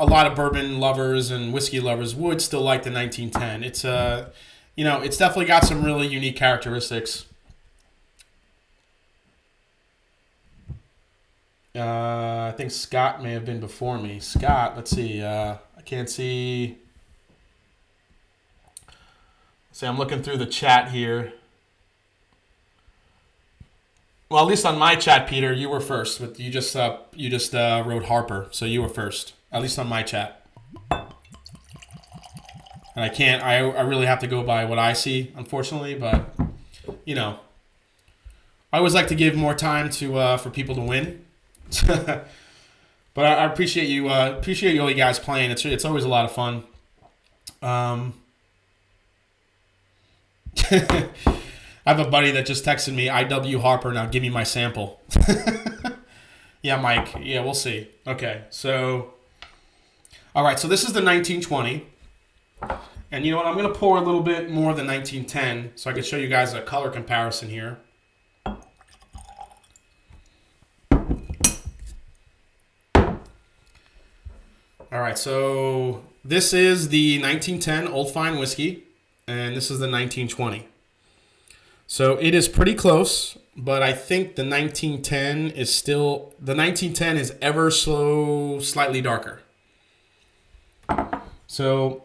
a lot of bourbon lovers and whiskey lovers would still like the 1910. It's it's definitely got some really unique characteristics. I think Scott may have been before me. Scott, let's see. I can't see. See, I'm looking through the chat here. Well, at least on my chat, Peter, you were first. But you just wrote Harper, so you were first. At least on my chat. And I can't. I really have to go by what I see, unfortunately. But I always like to give more time to for people to win. But I appreciate you. Appreciate all you guys playing. It's always a lot of fun. I have a buddy that just texted me, I.W. Harper, now give me my sample. Yeah, Mike. Yeah, we'll see. Okay, so... All right, so this is the 1920. And you know what? I'm going to pour a little bit more of the 1910 so I can show you guys a color comparison here. All right, so this is the 1910 Old Fine Whiskey. And this is the 1920. So it is pretty close, but I think the 1910 is ever so slightly darker. So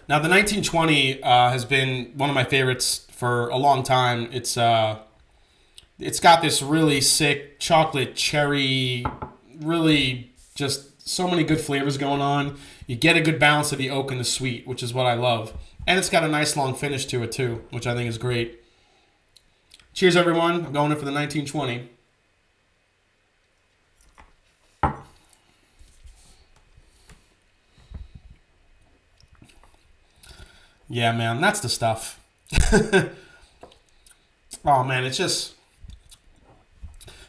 now the 1920 has been one of my favorites for a long time. It's got this really sick chocolate cherry, really just so many good flavors going on. You get a good balance of the oak and the sweet, which is what I love. And it's got a nice long finish to it too, which I think is great. Cheers, everyone. I'm going in for the 1920. Yeah, man, that's the stuff. Oh, man, it's just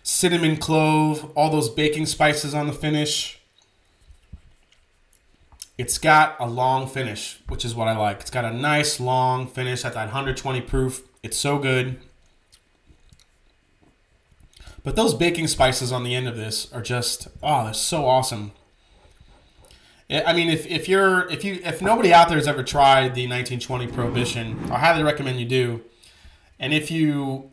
cinnamon, clove, all those baking spices on the finish. It's got a long finish, which is what I like. It's got a nice long finish at that 120 proof. It's so good. But those baking spices on the end of this are just, oh, they're so awesome. I mean, if nobody out there has ever tried the 1920 Prohibition, I highly recommend you do. And if you're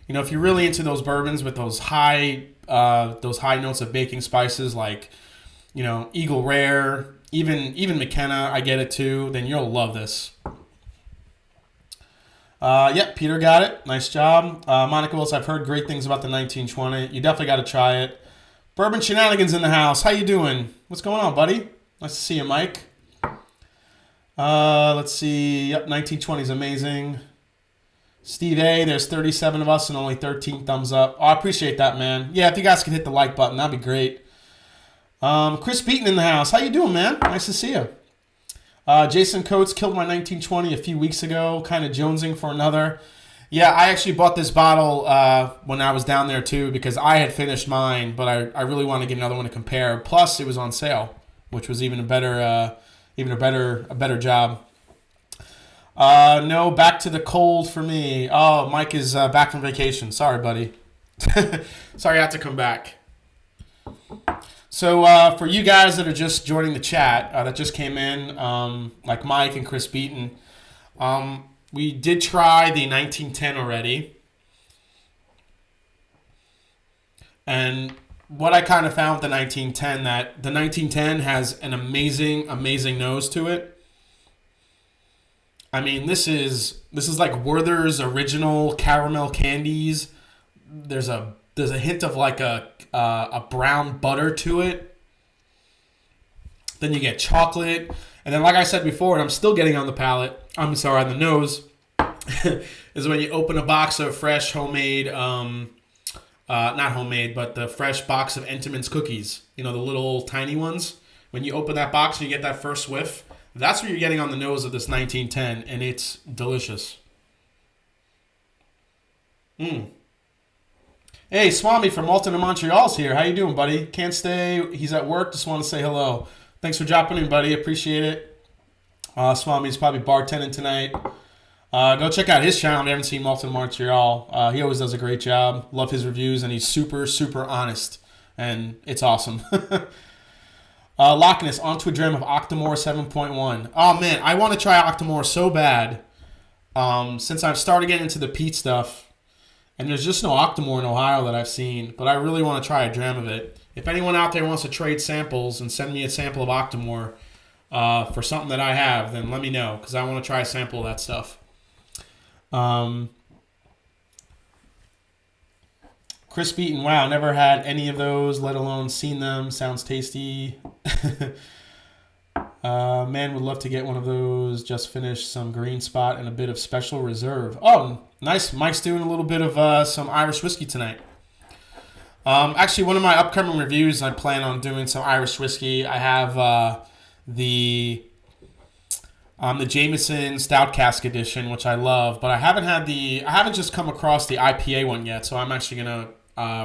really into those bourbons with those high notes of baking spices, like, Eagle Rare, even McKenna, I get it too, then you'll love this. Yep, Peter got it. Nice job. Monica Wills, I've heard great things about the 1920. You definitely got to try it. Bourbon Shenanigans in the house. How you doing? What's going on, buddy? Nice to see you, Mike. Let's see. Yep, 1920 is amazing. Steve A, there's 37 of us and only 13 thumbs up. Oh, I appreciate that, man. Yeah, if you guys could hit the like button, that'd be great. Chris Beaton in the house. How you doing, man? Nice to see you. Jason Coates killed my 1920 a few weeks ago, kind of jonesing for another. Yeah, I actually bought this bottle when I was down there too because I had finished mine, but I really want to get another one to compare. Plus, it was on sale, which was even a better job. No, back to the cold for me. Oh, Mike is back from vacation. Sorry, buddy. Sorry I had to come back. So for you guys that are just joining the chat, that just came in, like Mike and Chris Beaton, we did try the 1910 already. And what I kind of found with the 1910, that the 1910 has an amazing, amazing nose to it. I mean, this is like Werther's original caramel candies. There's a hint of like a brown butter to it. Then you get chocolate. And then, like I said before, and I'm still getting on the palate, on the nose, is when you open a box of fresh homemade, not homemade, but the fresh box of Entenmann's cookies. The little tiny ones. When you open that box and you get that first whiff, that's what you're getting on the nose of this 1910, and it's delicious. Hey, Swami from Alton and Montreal's here. How you doing, buddy? Can't stay. He's at work. Just want to say hello. Thanks for dropping in, buddy. Appreciate it. Swami's probably bartending tonight. Go check out his channel if you haven't seen Alton Montreal. He always does a great job. Love his reviews, and he's super, super honest, and it's awesome. Loch Ness, onto a dram of Octomore 7.1. Oh, man, I want to try Octomore so bad. Since I've started getting into the peat stuff, and there's just no Octomore in Ohio that I've seen, but I really want to try a dram of it. If anyone out there wants to trade samples and send me a sample of Octomore for something that I have, then let me know, because I want to try a sample of that stuff. Chris Beaton, wow, never had any of those, let alone seen them. Sounds tasty. Man, would love to get one of those. Just finished some Green Spot and a bit of Special Reserve. Oh, nice. Mike's doing a little bit of some Irish whiskey tonight. Actually, one of my upcoming reviews, I plan on doing some Irish whiskey. I have the Jameson Stout Cask Edition, which I love, but I haven't just come across the IPA one yet, so I'm actually gonna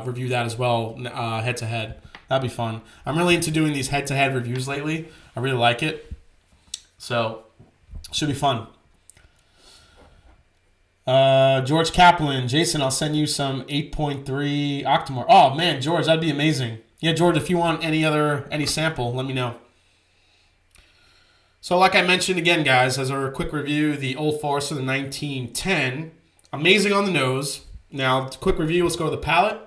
review that as well, head to head. That'd be fun. I'm really into doing these head to head reviews lately. I really like it, so should be fun. George Kaplan, Jason, I'll send you some 8.3 Octomore. Oh man, George, that'd be amazing. Yeah, George, if you want any sample, let me know. So like I mentioned again, guys, as a quick review, the Old Forester, the 1910, amazing on the nose. Now, quick review, let's go to the palate.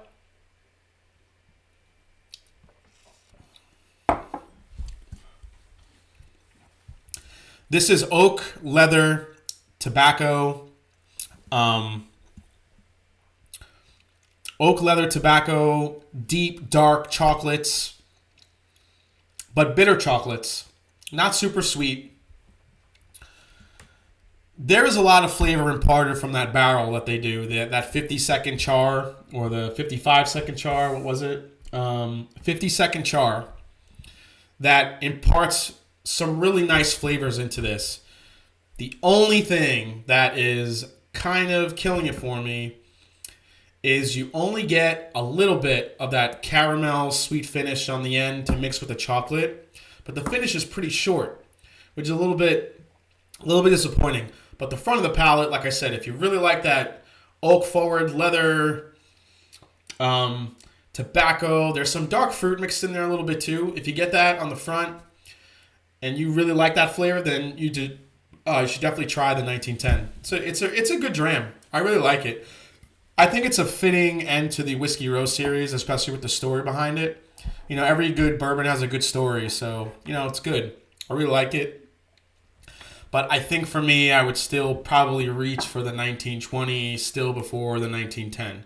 This is oak, leather, tobacco, deep, dark chocolates, but bitter chocolates. Not super sweet. there is a lot of flavor imparted from that barrel that they do. That 50-second char or the 55-second char. What was it? 50-second char that imparts some really nice flavors into this. The only thing that is kind of killing it for me is you only get a little bit of that caramel sweet finish on the end to mix with the chocolate, but the finish is pretty short, which is a little bit disappointing. But the front of the palate, like I said, if you really like that oak forward leather tobacco, there's some dark fruit mixed in there a little bit too. If you get that on the front and you really like that flavor, then you should definitely try the 1910. So it's a good dram. I really like it. I think it's a fitting end to the Whiskey Row series, especially with the story behind it. You know, every good bourbon has a good story, so, you know, it's good. I really like it. But I think for me, I would still probably reach for the 1920 still before the 1910.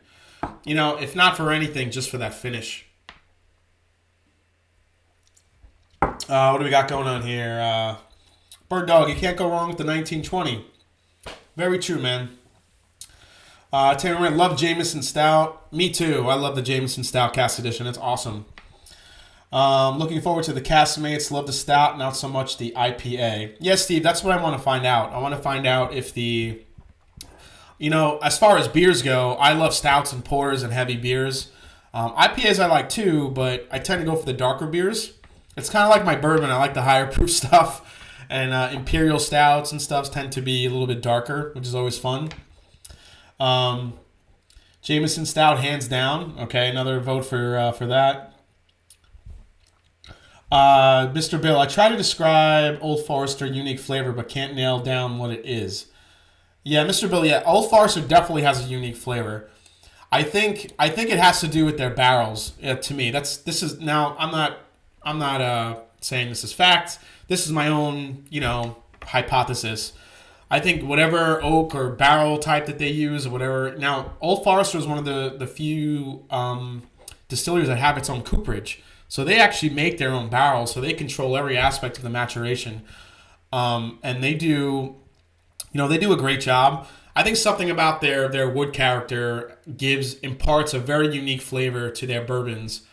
You know, if not for anything, just for that finish. What do we got going on here? Bird Dog, you can't go wrong with the 1920. Very true, man. Tanner, love Jameson Stout. Me too. I love the Jameson Stout Cask Edition. It's awesome. Looking forward to the Caskmates. Love the Stout, not so much the IPA. Yes, Steve, that's what I want to find out. I want to find out if the... You know, as far as beers go, I love stouts and porters and heavy beers. IPAs I like too, but I tend to go for the darker beers. It's kind of like my bourbon. I like the higher proof stuff. And imperial stouts and stuff tend to be a little bit darker, which is always fun. Jameson Stout, hands down. Okay, another vote for that. Mr. Bill, I try to describe Old Forester unique flavor, but can't nail down what it is. Yeah, Mr. Bill, yeah, Old Forester definitely has a unique flavor. I think it has to do with their barrels. To me, I'm not saying this is fact. This is my own, hypothesis. I think whatever oak or barrel type that they use or whatever. Now, Old Forester is one of the few distilleries that have its own cooperage. So they actually make their own barrels. So they control every aspect of the maturation. And they do a great job. I think something about their wood character imparts a very unique flavor to their bourbons.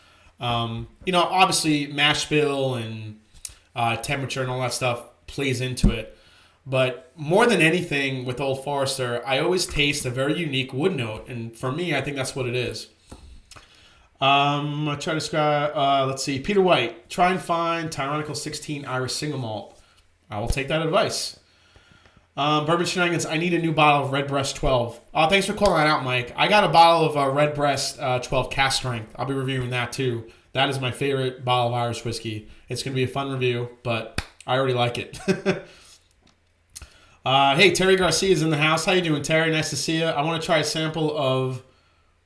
Obviously mash bill and temperature and all that stuff plays into it. But more than anything with Old Forester, I always taste a very unique wood note. And for me, I think that's what it is. I try to describe, let's see, Peter White. Try and find Tyrannical 16 Irish Single Malt. I will take that advice. Bourbon Shenanigans, I need a new bottle of Redbreast 12. Thanks for calling that out, Mike. I got a bottle of Redbreast 12 Cask Strength. I'll be reviewing that too. That is my favorite bottle of Irish whiskey. It's going to be a fun review, but I already like it. Hey, Terry Garcia is in the house. How you doing, Terry? Nice to see you. I want to try a sample of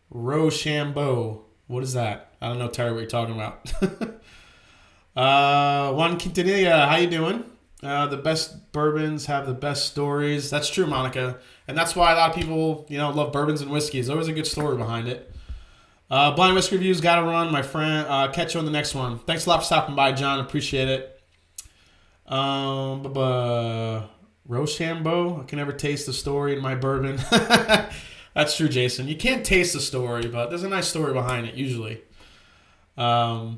Rochambeau. What is that? I don't know, Terry, what you're talking about. Juan Quintanilla, how you doing? The best bourbons have the best stories. That's true, Monica. And that's why a lot of people, love bourbons and whiskey. There's always a good story behind it. Blind Whiskey Reviews, gotta run, my friend. Catch you on the next one. Thanks a lot for stopping by, John. Appreciate it. Rochambeau, I can never taste the story in my bourbon. That's true, Jason. You can't taste the story, but there's a nice story behind it, usually. Let's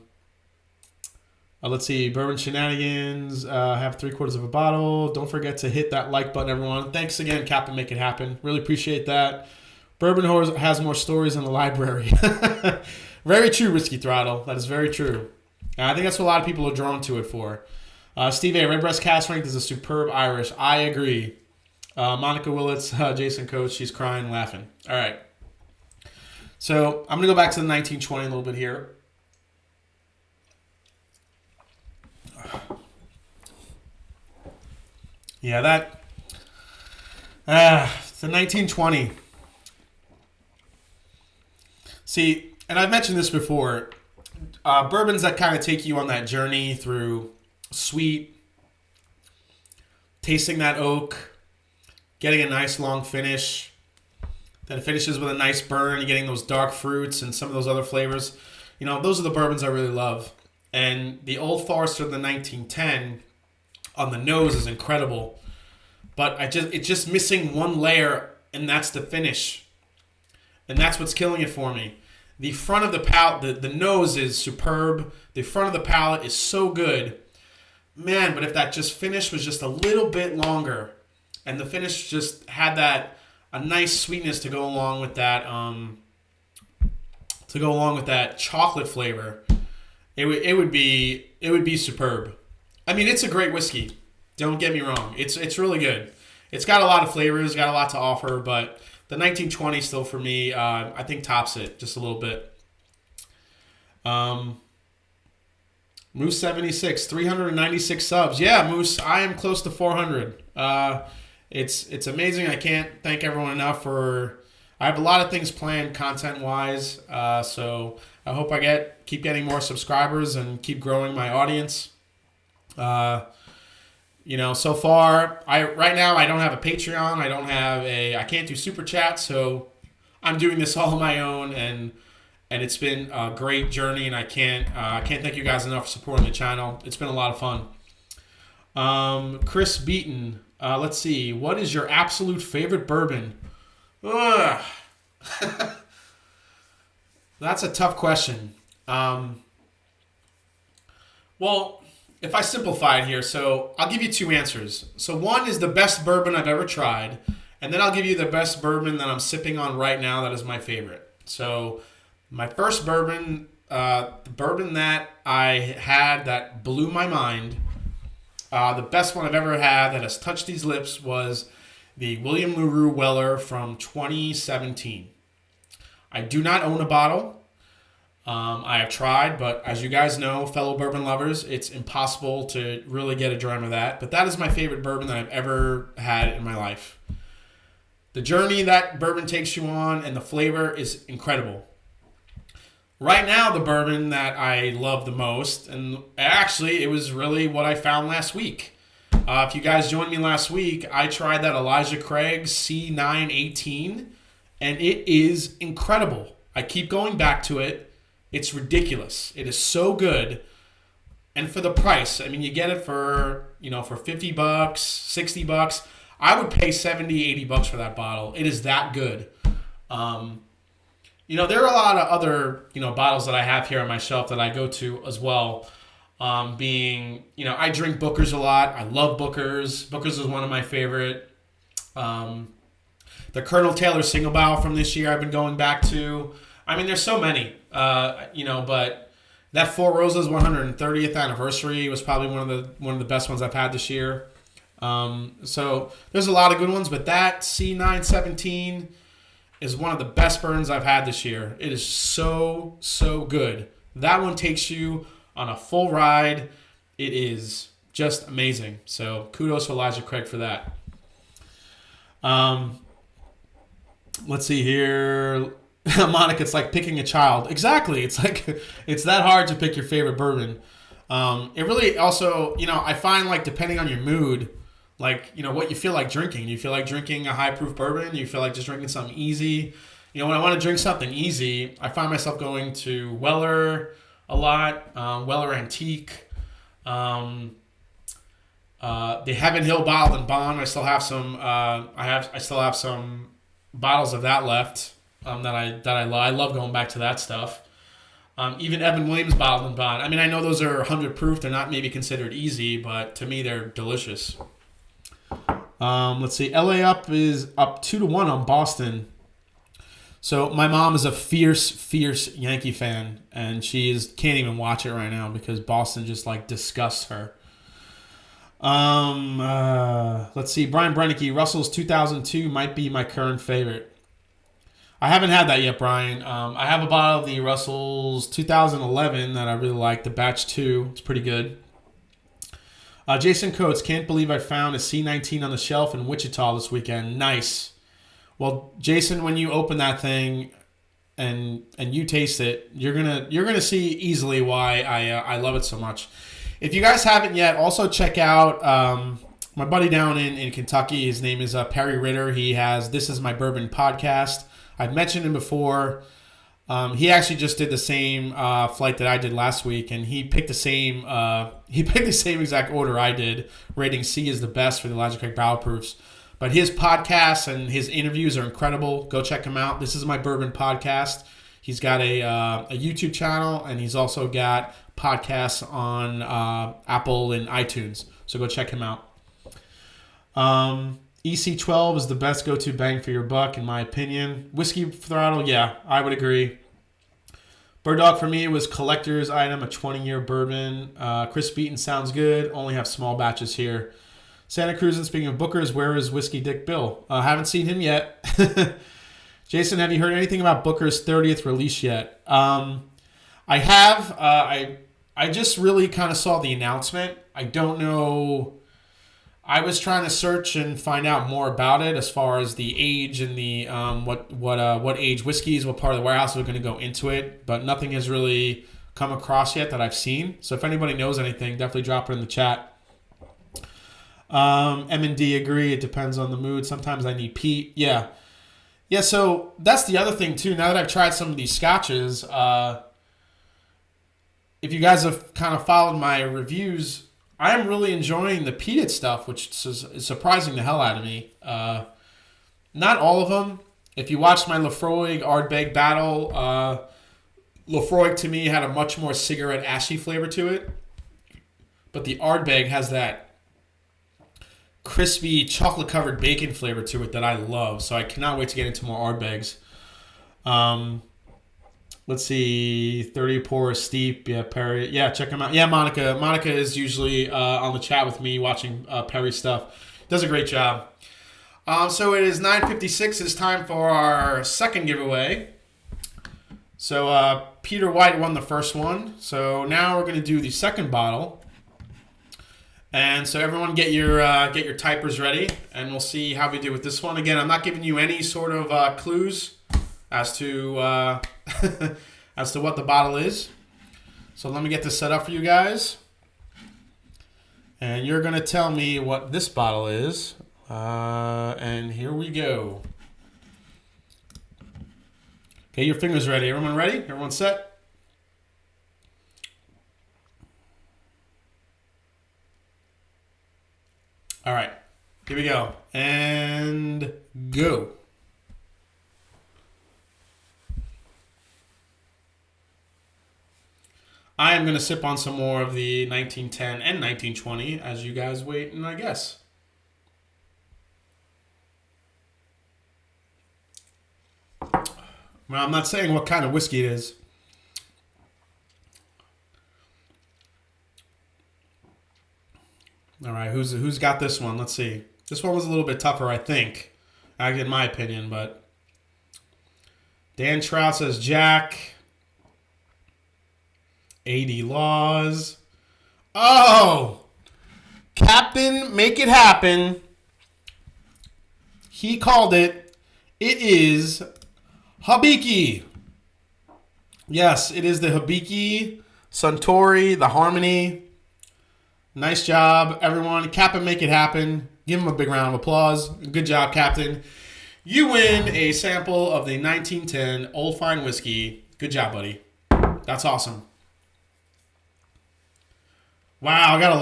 see. Bourbon Shenanigans. Have 3/4 of a bottle. Don't forget to hit that like button, everyone. Thanks again, Captain Make It Happen. Really appreciate that. Bourbon has more stories than the library. Very true, Whiskey Throttle. That is very true. And I think that's what a lot of people are drawn to it for. Steve A. Redbreast Cask Strength is a superb Irish. I agree. Monica Willits, Jason Coates, she's crying, laughing. All right. So I'm going to go back to the 1920 a little bit here. Yeah, the 1920. See, and I've mentioned this before, bourbons that kind of take you on that journey through sweet, tasting that oak, getting a nice long finish, then it finishes with a nice burn, you're getting those dark fruits and some of those other flavors. Those are the bourbons I really love. And the Old Forester of the 1910 on the nose is incredible. but it's just missing one layer, and that's the finish. And that's what's killing it for me. The front of the palate, the nose is superb. The front of the palate is so good. Man, but if that just finish was just a little bit longer, and the finish just had a nice sweetness to go along with that chocolate flavor, it would be superb. I mean, it's a great whiskey. Don't get me wrong. It's really good. It's got a lot of flavors, got a lot to offer, but the 1920 still for me, I think tops it just a little bit. Moose 76, 396 subs. Yeah, Moose, I am close to 400. It's amazing. I can't thank everyone enough for. I have a lot of things planned content wise, so I hope I keep getting more subscribers and keep growing my audience. So far, right now I don't have a Patreon. I can't do super chat, so I'm doing this all on my own, and it's been a great journey, and I can't thank you guys enough for supporting the channel. It's been a lot of fun. Chris Beaton, let's see, what is your absolute favorite bourbon? Ugh. That's a tough question. Well, if I simplify it here, so I'll give you two answers. So one is the best bourbon I've ever tried, and then I'll give you the best bourbon that I'm sipping on right now that is my favorite. So my first bourbon, the bourbon that I had that blew my mind, the best one I've ever had that has touched these lips was the William LaRue Weller from 2017. I do not own a bottle. I have tried, but as you guys know, fellow bourbon lovers, it's impossible to really get a dram of that. But that is my favorite bourbon that I've ever had in my life. The journey that bourbon takes you on and the flavor is incredible. Right now, the bourbon that I love the most, and actually it was really what I found last week. If you guys joined me last week, I tried that Elijah Craig C918, and it is incredible. I keep going back to it. It's ridiculous. It is so good. And for the price, I mean, you get it for $50, $60. I would pay $70, $80 for that bottle. It is that good. There are a lot of other, bottles that I have here on my shelf that I go to as well. I drink Booker's a lot. I love Booker's. Booker's is one of my favorite. The Colonel Taylor single barrel from this year I've been going back to. I mean, there's so many, but that Four Roses 130th anniversary was probably one of the best ones I've had this year. So there's a lot of good ones, but that C917 is one of the best bourbons I've had this year. It is so, so good. That one takes you on a full ride. It is just amazing. So kudos to Elijah Craig for that. Let's see here. Monica, it's like picking a child. Exactly. It's like, it's that hard to pick your favorite bourbon. It really also, I find like depending on your mood, like, what you feel like drinking. You feel like drinking a high proof bourbon. You feel like just drinking something easy. When I want to drink something easy, I find myself going to Weller a lot, Weller Antique. The Heaven Hill Bottled and Bond. I still have some, I still have some bottles of that left. That I love. I love going back to that stuff. Even Evan Williams Bottled and Bond. I mean, I know those are 100 proof. They're not maybe considered easy, but to me, they're delicious. Let's see. LA Up is up 2-1 on Boston. So my mom is a fierce Yankee fan, and can't even watch it right now because Boston just like disgusts her. Let's see. Brian Brennicky, Russell's 2002 might be my current favorite. I haven't had that yet, Brian. I have a bottle of the Russell's 2011 that I really like, the Batch 2. It's pretty good. Jason Coates, can't believe I found a C19 on the shelf in Wichita this weekend. Nice. Well, Jason, when you open that thing and you taste it, you're gonna see easily why I love it so much. If you guys haven't yet, also check out my buddy down in Kentucky. His name is Perry Ritter. He has This Is My Bourbon podcast. I've mentioned him before. He actually just did the same flight that I did last week, and he picked the same exact order I did. Rating C is the best for the Elijah Craig Barrel Proofs. But his podcasts and his interviews are incredible. Go check him out. This is my bourbon podcast. He's got a YouTube channel, and he's also got podcasts on Apple and iTunes. So go check him out. EC12 is the best go-to bang for your buck, in my opinion. Whiskey Throttle, yeah, I would agree. Bird Dog for me was collector's item, a 20-year bourbon. Chris Beaton sounds good. Only have small batches here. Santa Cruz, and speaking of Booker's, where is Whiskey Dick Bill? Haven't seen him yet. Jason, have you heard anything about Booker's 30th release yet? I have. I just really kind of saw the announcement. I don't know. I was trying to search and find out more about it as far as the age and the what age whiskeys, what part of the warehouse are going to go into it, but nothing has really come across yet that I've seen. So if anybody knows anything, definitely drop it in the chat. M&D agree. It depends on the mood. Sometimes I need peat. Yeah. So that's the other thing too. Now that I've tried some of these scotches, if you guys have kind of followed my reviews, I am really enjoying the peated stuff, which is surprising the hell out of me. Not all of them. If you watched my Lafroig Ardbeg battle, Lafroig to me had a much more cigarette ashy flavor to it, but the Ardbeg has that crispy chocolate-covered bacon flavor to it that I love. So I cannot wait to get into more Ardbegs. Let's see, 30 pour steep. Yeah, Perry. Yeah, check him out. Yeah, Monica. Monica is usually on the chat with me watching Perry stuff. Does a great job. So it is 9:56. It's time for our second giveaway. So Peter White won the first one. So now we're going to do the second bottle. And so everyone get your typers ready, and we'll see how we do with this one. Again, I'm not giving you any sort of clues as to as to what the bottle is. So let me get this set up for you guys, and you're gonna tell me what this bottle is. And here we go. Get your fingers ready. Everyone ready? Everyone set? All right, here we go. And go. I am going to sip on some more of the 1910 and 1920 as you guys wait and I guess. Well, I'm not saying what kind of whiskey it is. All right, who's got this one? Let's see. This one was a little bit tougher, I think, in my opinion. But Dan Trout says Jack. 80 Laws. Oh, Captain, make it happen. He called it. It is Hibiki. Yes, it is the Hibiki Suntory, the Harmony. Nice job, everyone. Captain, make it happen. Give him a big round of applause. Good job, Captain. You win a sample of the 1910 Old Fine Whiskey. Good job, buddy. That's awesome. Wow, I got a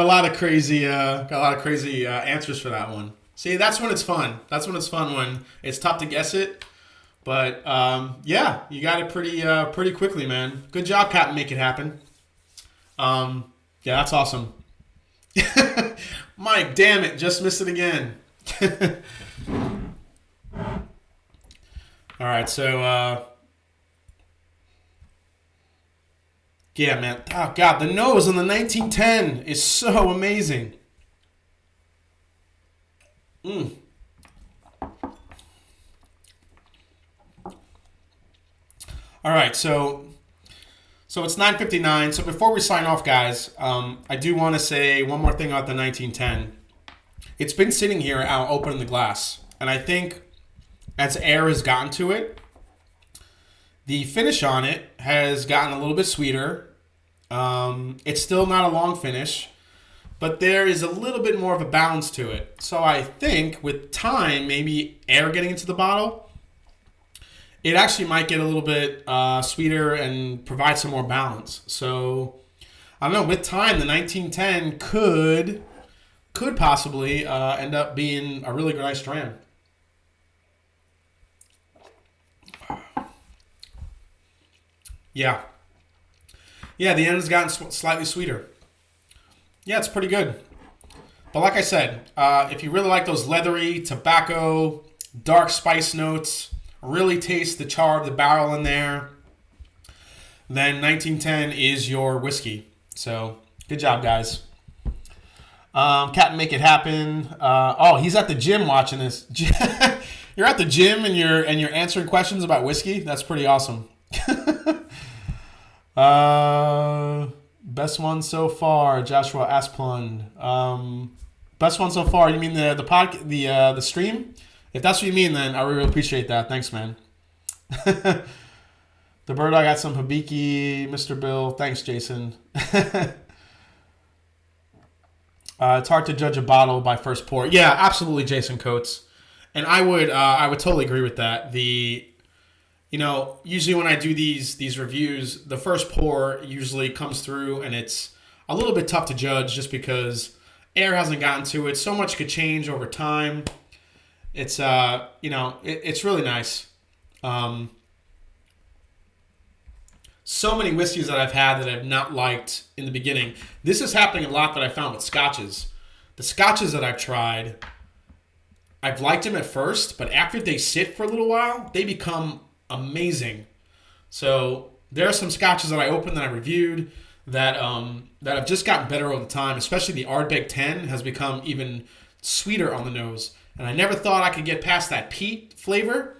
lot of crazy answers for that one. See, that's when it's fun. That's when it's fun, when it's tough to guess it. But yeah, you got it pretty quickly, man. Good job, Captain. Make it happen. Yeah, that's awesome. Mike, damn it, just missed it again. All right, so yeah, man. Oh God, the nose on the 1910 is so amazing. All right, so it's 9:59. So before we sign off, guys, I do want to say one more thing about the 1910. It's been sitting here out open in the glass, and I think as air has gotten to it, the finish on it has gotten a little bit sweeter. It's still not a long finish, but there is a little bit more of a balance to it. So I think with time, maybe air getting into the bottle, it actually might get a little bit sweeter and provide some more balance. So I don't know. With time, the 1910 could possibly end up being a really nice dram. Yeah. Yeah, the end has gotten slightly sweeter. Yeah, it's pretty good. But like I said, if you really like those leathery, tobacco, dark spice notes, really taste the char of the barrel in there, then 1910 is your whiskey. So, good job, guys. Captain Make It Happen. Oh, he's at the gym watching this. You're at the gym and you're answering questions about whiskey? That's pretty awesome. Best one so far, Joshua Asplund. Best one so far. You mean the stream? If that's what you mean, then I really appreciate that. Thanks, man. The bird, I got some Hibiki, Mr. Bill. Thanks, Jason. It's hard to judge a bottle by first pour. Yeah, absolutely, Jason Coates. And I would totally agree with that. Usually when I do these reviews, the first pour usually comes through and it's a little bit tough to judge just because air hasn't gotten to it. So much could change over time. It's it's really nice. So many whiskeys that I've had that I've not liked in the beginning. This is happening a lot that I found with scotches. The scotches that I've tried, I've liked them at first, but after they sit for a little while, they become amazing. So there are some scotches that I opened that I reviewed that have just gotten better over time. Especially the Ardbeg 10 has become even sweeter on the nose. And I never thought I could get past that peat flavor.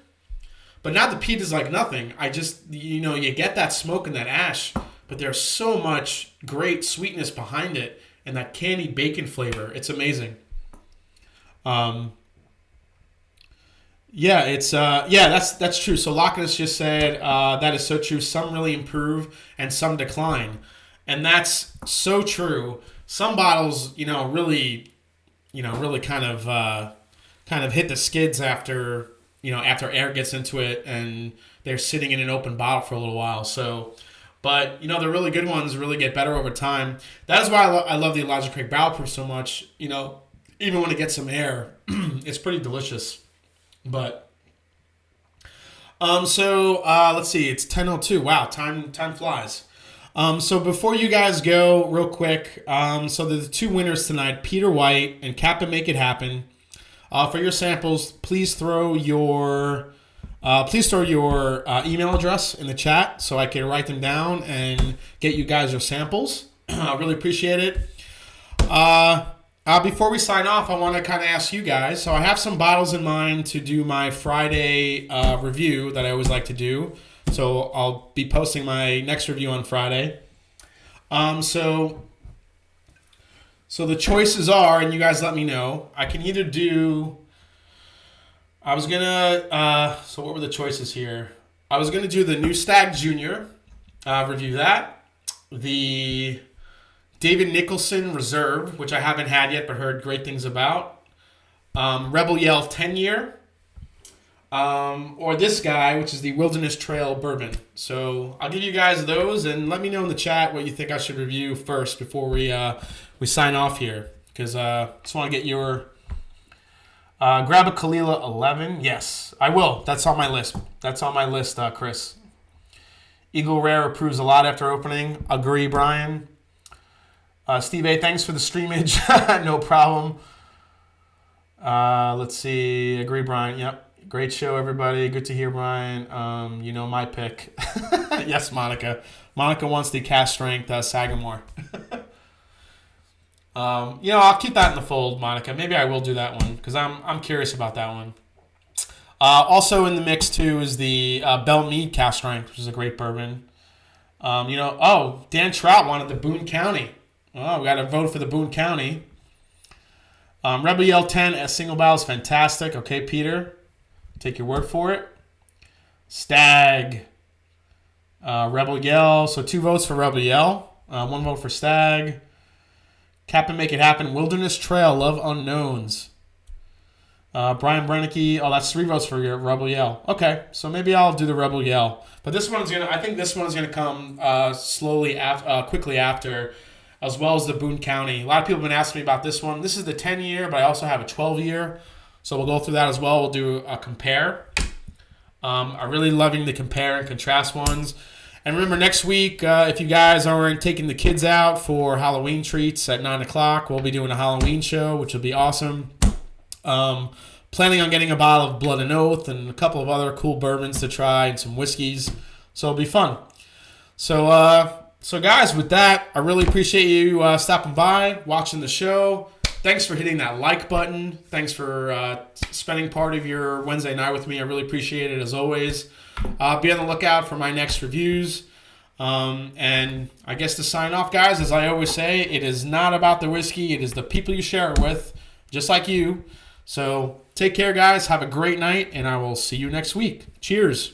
But now the peat is like nothing. I just, you get that smoke and that ash, but there's so much great sweetness behind it and that candied bacon flavor. It's amazing. That's true. So Lockinus just said that is so true. Some really improve and some decline, and that's so true. Some bottles, really kind of hit the skids after air gets into it and they're sitting in an open bottle for a little while. So, but the really good ones really get better over time. That is why I love the Elijah Craig Barrel Proof so much. Even when it gets some air, it's pretty delicious. But let's see, it's 10:02. Wow, time flies. So before you guys go, real quick, so the two winners tonight, Peter White and Captain Make It Happen. For your samples, please throw your email address in the chat so I can write them down and get you guys your samples. I really appreciate it. Before we sign off, I want to kind of ask you guys. So I have some bottles in mind to do my Friday review that I always like to do. So I'll be posting my next review on Friday. So the choices are, and you guys let me know, I can either do, so what were the choices here? I was going to do the New Stag Junior, review that. The David Nicholson Reserve, which I haven't had yet but heard great things about. Rebel Yell 10-year. Or this guy, which is the Wilderness Trail Bourbon. So I'll give you guys those, and let me know in the chat what you think I should review first before we sign off here. Because I just want to get your... grab a Kalila 11. Yes, I will. That's on my list. Chris. Eagle Rare approves a lot after opening. Agree, Brian. Steve A., thanks for the streamage. No problem. Let's see. Agree, Brian. Yep. Great show, everybody. Good to hear, Brian. My pick. Yes, Monica. Monica wants the cast strength Sagamore. I'll keep that in the fold, Monica. Maybe I will do that one because I'm curious about that one. Also in the mix too is the Bell Mead cast strength, which is a great bourbon. Dan Trout wanted the Boone County. Oh, we got to vote for the Boone County. Rebel Yell 10 as single barrel is fantastic. Okay, Peter. Take your word for it. Stag. Rebel Yell. So 2 votes for Rebel Yell. 1 vote for Stag. Captain Make It Happen. Wilderness Trail. Love Unknowns. Brian Brennicky. Oh, that's 3 votes for your Rebel Yell. Okay, so maybe I'll do the Rebel Yell. But this one's gonna. I think this one's gonna come quickly after, as well as the Boone County. A lot of people have been asking me about this one. This is the 10-year, but I also have a 12-year. So we'll go through that as well. We'll do a compare. I'm really loving the compare and contrast ones. And remember, next week, if you guys aren't taking the kids out for Halloween treats at 9 o'clock, we'll be doing a Halloween show, which will be awesome. Planning on getting a bottle of Blood and Oath and a couple of other cool bourbons to try and some whiskeys. So it'll be fun. So guys, with that, I really appreciate you stopping by, watching the show. Thanks for hitting that like button. Thanks for spending part of your Wednesday night with me. I really appreciate it, as always. Be on the lookout for my next reviews. And I guess to sign off, guys, as I always say, it is not about the whiskey. It is the people you share it with, just like you. So take care, guys. Have a great night, and I will see you next week. Cheers.